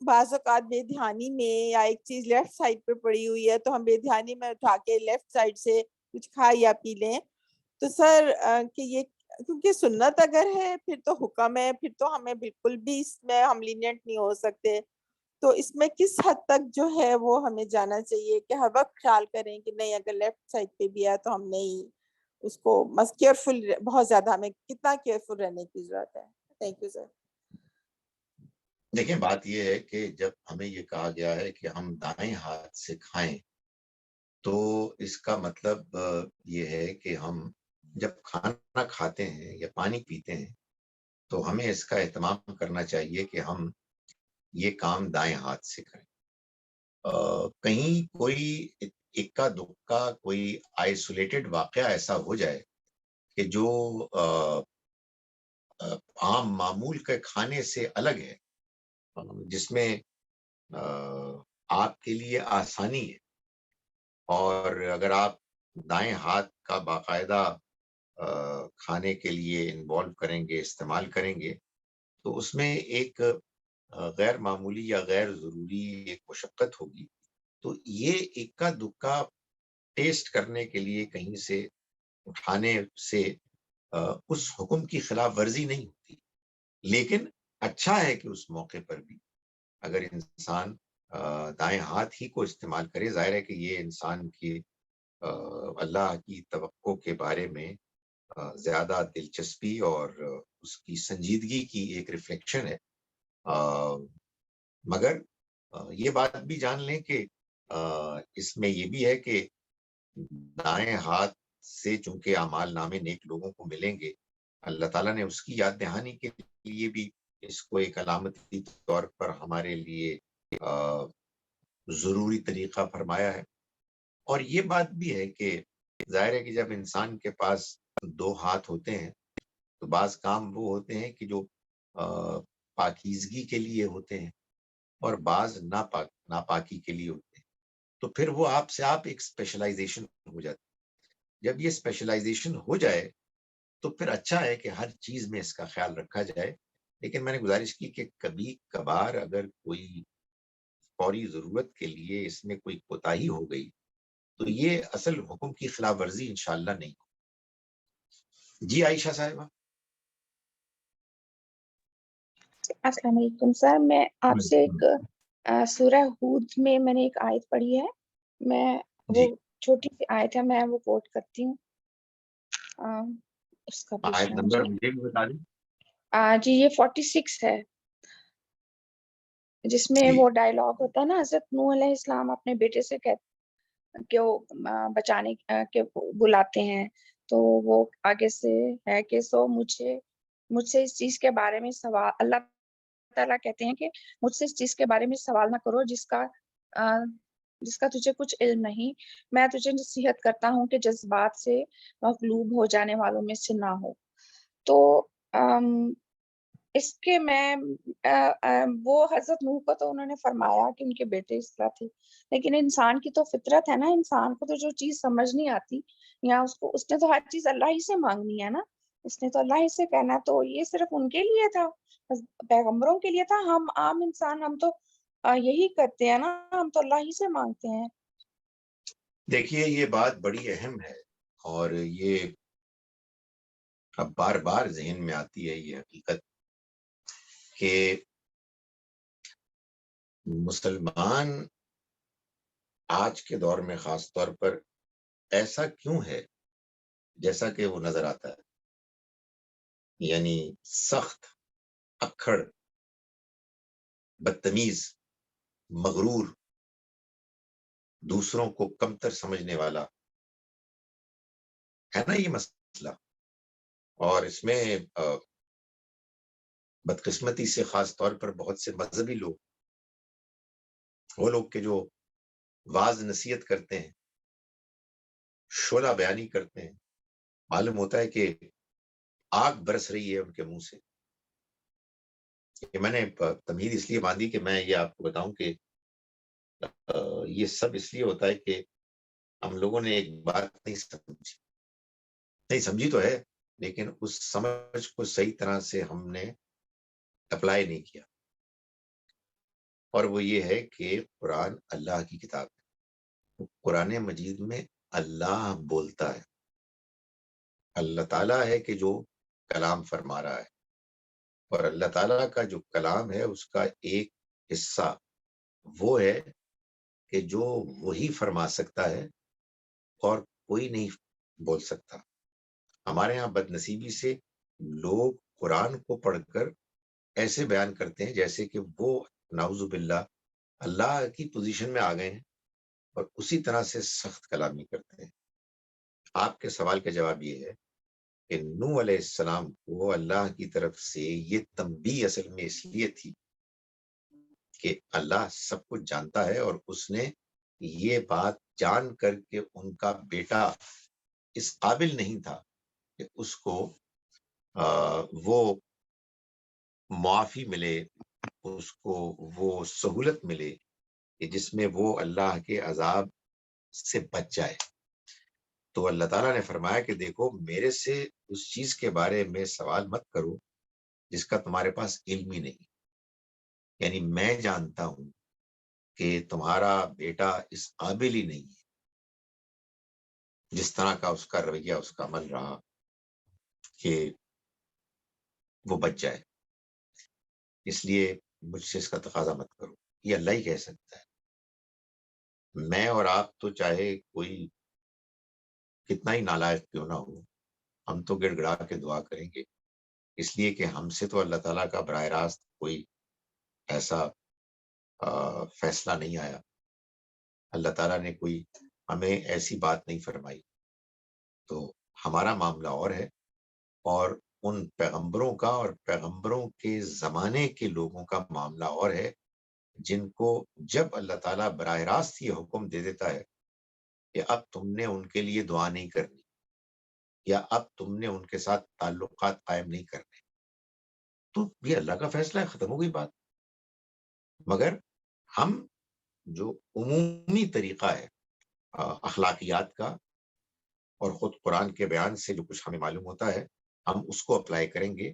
بعض اوقات بے دھیانی میں یا ایک چیز left side پہ پڑی ہوئی ہے تو ہم بے دھیانی میں اٹھا کے لیفٹ سائڈ سے کچھ کھا یا پی لیں. تو سر کہ یہ کیونکہ سنت اگر ہے پھر تو حکم ہے, پھر تو ہمیں بالکل بھی اس میں ہم لینینٹ نہیں ہو سکتے. تو اس میں کس حد تک جو ہے وہ ہمیں جانا چاہیے کہ ہر وقت خیال کریں کہ نہیں اگر لیفٹ سائڈ پہ بھی ہے تو ہم نہیں اس کو کیئرفل, بہت زیادہ ہمیں کتنا کیئرفل رہنے کی ضرورت ہے. Thank you sir. دیکھیں بات یہ ہے کہ جب ہمیں یہ کہا گیا ہے کہ ہم دائیں ہاتھ سے کھائیں تو اس کا مطلب یہ ہے کہ ہم جب کھانا کھاتے ہیں یا پانی پیتے ہیں تو ہمیں اس کا اہتمام کرنا چاہیے کہ ہم یہ کام دائیں ہاتھ سے کریں. کہیں کوئی اکا دکا کوئی آئسولیٹڈ واقعہ ایسا ہو جائے کہ جو عام معمول کے کھانے سے الگ ہے, جس میں آپ کے لیے آسانی ہے, اور اگر آپ دائیں ہاتھ کا باقاعدہ کھانے کے لیے انوالو کریں گے, استعمال کریں گے, تو اس میں ایک غیر معمولی یا غیر ضروری ایک مشقت ہوگی. تو یہ اکا دکا ٹیسٹ کرنے کے لیے کہیں سے اٹھانے سے اس حکم کی خلاف ورزی نہیں ہوتی, لیکن اچھا ہے کہ اس موقع پر بھی اگر انسان دائیں ہاتھ ہی کو استعمال کرے. ظاہر ہے کہ یہ انسان کی اللہ کی توقع کے بارے میں زیادہ دلچسپی اور اس کی سنجیدگی کی ایک ریفلیکشن ہے. مگر یہ بات بھی جان لیں کہ اس میں یہ بھی ہے کہ دائیں ہاتھ سے چونکہ اعمال نامے نیک لوگوں کو ملیں گے, اللہ تعالیٰ نے اس کی یاد دہانی کے لیے بھی اس کو ایک علامتی طور پر ہمارے لیے ضروری طریقہ فرمایا ہے. اور یہ بات بھی ہے کہ ظاہر ہے کہ جب انسان کے پاس دو ہاتھ ہوتے ہیں تو بعض کام وہ ہوتے ہیں کہ جو پاکیزگی کے لیے ہوتے ہیں اور بعض ناپاکی کے لیے ہوتے ہیں. تو پھر وہ آپ سے آپ ایک اسپیشلائزیشن ہو جاتی ہے. جب یہ اسپیشلائزیشن ہو جائے تو پھر اچھا ہے کہ ہر چیز میں اس کا خیال رکھا جائے. لیکن میں نے گزارش کی کہ کبھی کبھار اگر کوئی فوری ضرورت کے لیے اس میں کوئی کوتاہی ہو گئی تو یہ اصل حکم کی خلاف ورزی انشاءاللہ نہیں ہو. جی عائشہ صاحبہ. السلام علیکم سر, میں آپ سے ایک سورہ ہود میں نے ایک آیت پڑھی ہے, میں وہ چھوٹی سی آیت ہے, میں وہ کوٹ کرتی ہوں. اس کا آیت نمبر مجھے بھی بتا دیں. جی یہ 46 ہے, جس میں وہ ڈائلاگ ہوتا ہے نا, حضرت نوح علیہ السلام اپنے بیٹے سے کہ وہ بچانے کے بلاتے ہیں, تو وہ آگے سے ہے کہ سو مجھ سے اس چیز کے بارے میں سوال, اللہ تعالیٰ کہتے ہیں کہ مجھ سے اس چیز کے بارے میں سوال نہ کرو جس کا تجھے کچھ علم نہیں. میں تجھے نصیحت کرتا ہوں کہ جذبات سے مغلوب ہو جانے والوں میں سے نہ ہو. تو اس کے میں وہ حضرت نوح کو تو انہوں نے فرمایا کہ ان کے بیٹے اس طرح تھے, لیکن انسان کی تو فطرت ہے نا, انسان کو تو جو چیز سمجھ نہیں آتی یا اس نے تو ہر چیز اللہ ہی سے مانگنی ہے نا, اس نے تو اللہ ہی سے کہنا. تو یہ صرف ان کے لیے تھا, پیغمبروں کے لیے تھا. ہم عام انسان ہم تو یہی کرتے ہیں نا, ہم تو اللہ ہی سے مانگتے ہیں. دیکھیے یہ بات بڑی اہم ہے اور یہ اب بار بار ذہن میں آتی ہے یہ حقیقت کہ مسلمان آج کے دور میں خاص طور پر ایسا کیوں ہے جیسا کہ وہ نظر آتا ہے, یعنی سخت, اکھڑ, بدتمیز, مغرور, دوسروں کو کمتر سمجھنے والا ہے نا یہ مسئلہ. اور اس میں بدقسمتی سے خاص طور پر بہت سے مذہبی لوگ, وہ لوگ کہ جو واعظ نصیحت کرتے ہیں, شعلہ بیانی کرتے ہیں, معلوم ہوتا ہے کہ آگ برس رہی ہے ان کے منہ سے. میں نے تمہید اس لیے باندھی کہ میں یہ آپ کو بتاؤں کہ یہ سب اس لیے ہوتا ہے کہ ہم لوگوں نے ایک بات نہیں سمجھی تو ہے, لیکن اس سمجھ کو صحیح طرح سے ہم نے اپلائی نہیں کیا. اور وہ یہ ہے کہ قرآن اللہ کی کتاب ہے. قرآن مجید میں اللہ بولتا ہے، اللہ تعالیٰ ہے کہ جو کلام فرما رہا ہے، اور اللہ تعالیٰ کا جو کلام ہے اس کا ایک حصہ وہ ہے کہ جو وہی فرما سکتا ہے اور کوئی نہیں بول سکتا. ہمارے ہاں بد نصیبی سے لوگ قرآن کو پڑھ کر ایسے بیان کرتے ہیں جیسے کہ وہ نعوذ باللہ اللہ کی پوزیشن میں آ گئے ہیں اور اسی طرح سے سخت کلامی کرتے ہیں. آپ کے سوال کا جواب یہ ہے کہ نوح علیہ السلام کو اللہ کی طرف سے یہ تنبیہ اصل میں اس لیے تھی کہ اللہ سب کچھ جانتا ہے، اور اس نے یہ بات جان کر کے ان کا بیٹا اس قابل نہیں تھا کہ اس کو وہ معافی ملے، اس کو وہ سہولت ملے کہ جس میں وہ اللہ کے عذاب سے بچ جائے. تو اللہ تعالیٰ نے فرمایا کہ دیکھو میرے سے اس چیز کے بارے میں سوال مت کرو جس کا تمہارے پاس علم ہی نہیں. یعنی میں جانتا ہوں کہ تمہارا بیٹا اس قابل ہی نہیں ہے، جس طرح کا اس کا رویہ، اس کا عمل رہا کہ وہ بچ جائے. اس لیے مجھ سے اس کا تقاضا مت کرو. یہ اللہ ہی کہہ سکتا ہے. میں اور آپ تو چاہے کوئی کتنا ہی نالائق کیوں نہ ہو، ہم تو گڑ گڑا کے دعا کریں گے، اس لیے کہ ہم سے تو اللہ تعالیٰ کا براہ راست کوئی ایسا فیصلہ نہیں آیا. اللہ تعالیٰ نے کوئی ہمیں ایسی بات نہیں فرمائی. تو ہمارا معاملہ اور ہے، اور ان پیغمبروں کا اور پیغمبروں کے زمانے کے لوگوں کا معاملہ اور ہے، جن کو جب اللہ تعالیٰ براہ راست یہ حکم دے دیتا ہے کہ اب تم نے ان کے لیے دعا نہیں کرنی، یا اب تم نے ان کے ساتھ تعلقات قائم نہیں کرنے، تو یہ اللہ کا فیصلہ ہے، ختم ہو گئی بات. مگر ہم جو عمومی طریقہ ہے اخلاقیات کا، اور خود قرآن کے بیان سے جو کچھ ہمیں معلوم ہوتا ہے، ہم اس کو اپلائی کریں گے.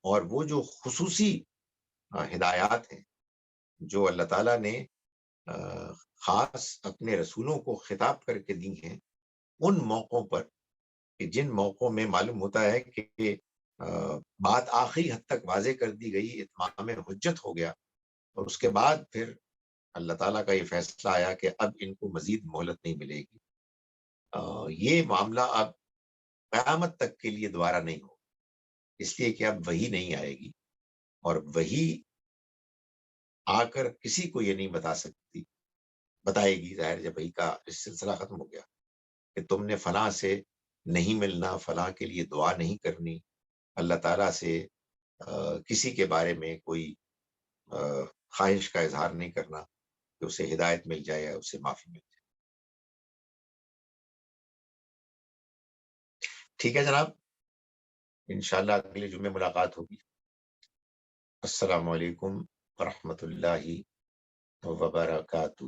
اور وہ جو خصوصی ہدایات ہیں جو اللہ تعالیٰ نے خاص اپنے رسولوں کو خطاب کر کے دی ہیں، ان موقعوں پر کہ جن موقعوں میں معلوم ہوتا ہے کہ بات آخری حد تک واضح کر دی گئی، اتمام حجت ہو گیا، اور اس کے بعد پھر اللہ تعالیٰ کا یہ فیصلہ آیا کہ اب ان کو مزید مہلت نہیں ملے گی. یہ معاملہ اب قیامت تک کے لیے دوبارہ نہیں ہو، اس لیے کہ اب وہی نہیں آئے گی، اور وہی آ کر کسی کو یہ نہیں بتا سکتی، بتائے گی ظاہر جب وہی کا اس سلسلہ ختم ہو گیا کہ تم نے فلاں سے نہیں ملنا، فلاں کے لیے دعا نہیں کرنی، اللہ تعالیٰ سے کسی کے بارے میں کوئی خواہش کا اظہار نہیں کرنا کہ اسے ہدایت مل جائے یا اسے معافی مل جائے. ٹھیک ہے جناب، انشاءاللہ اگلے جمعے ملاقات ہوگی. السلام علیکم ورحمۃ اللہ وبرکاتہ.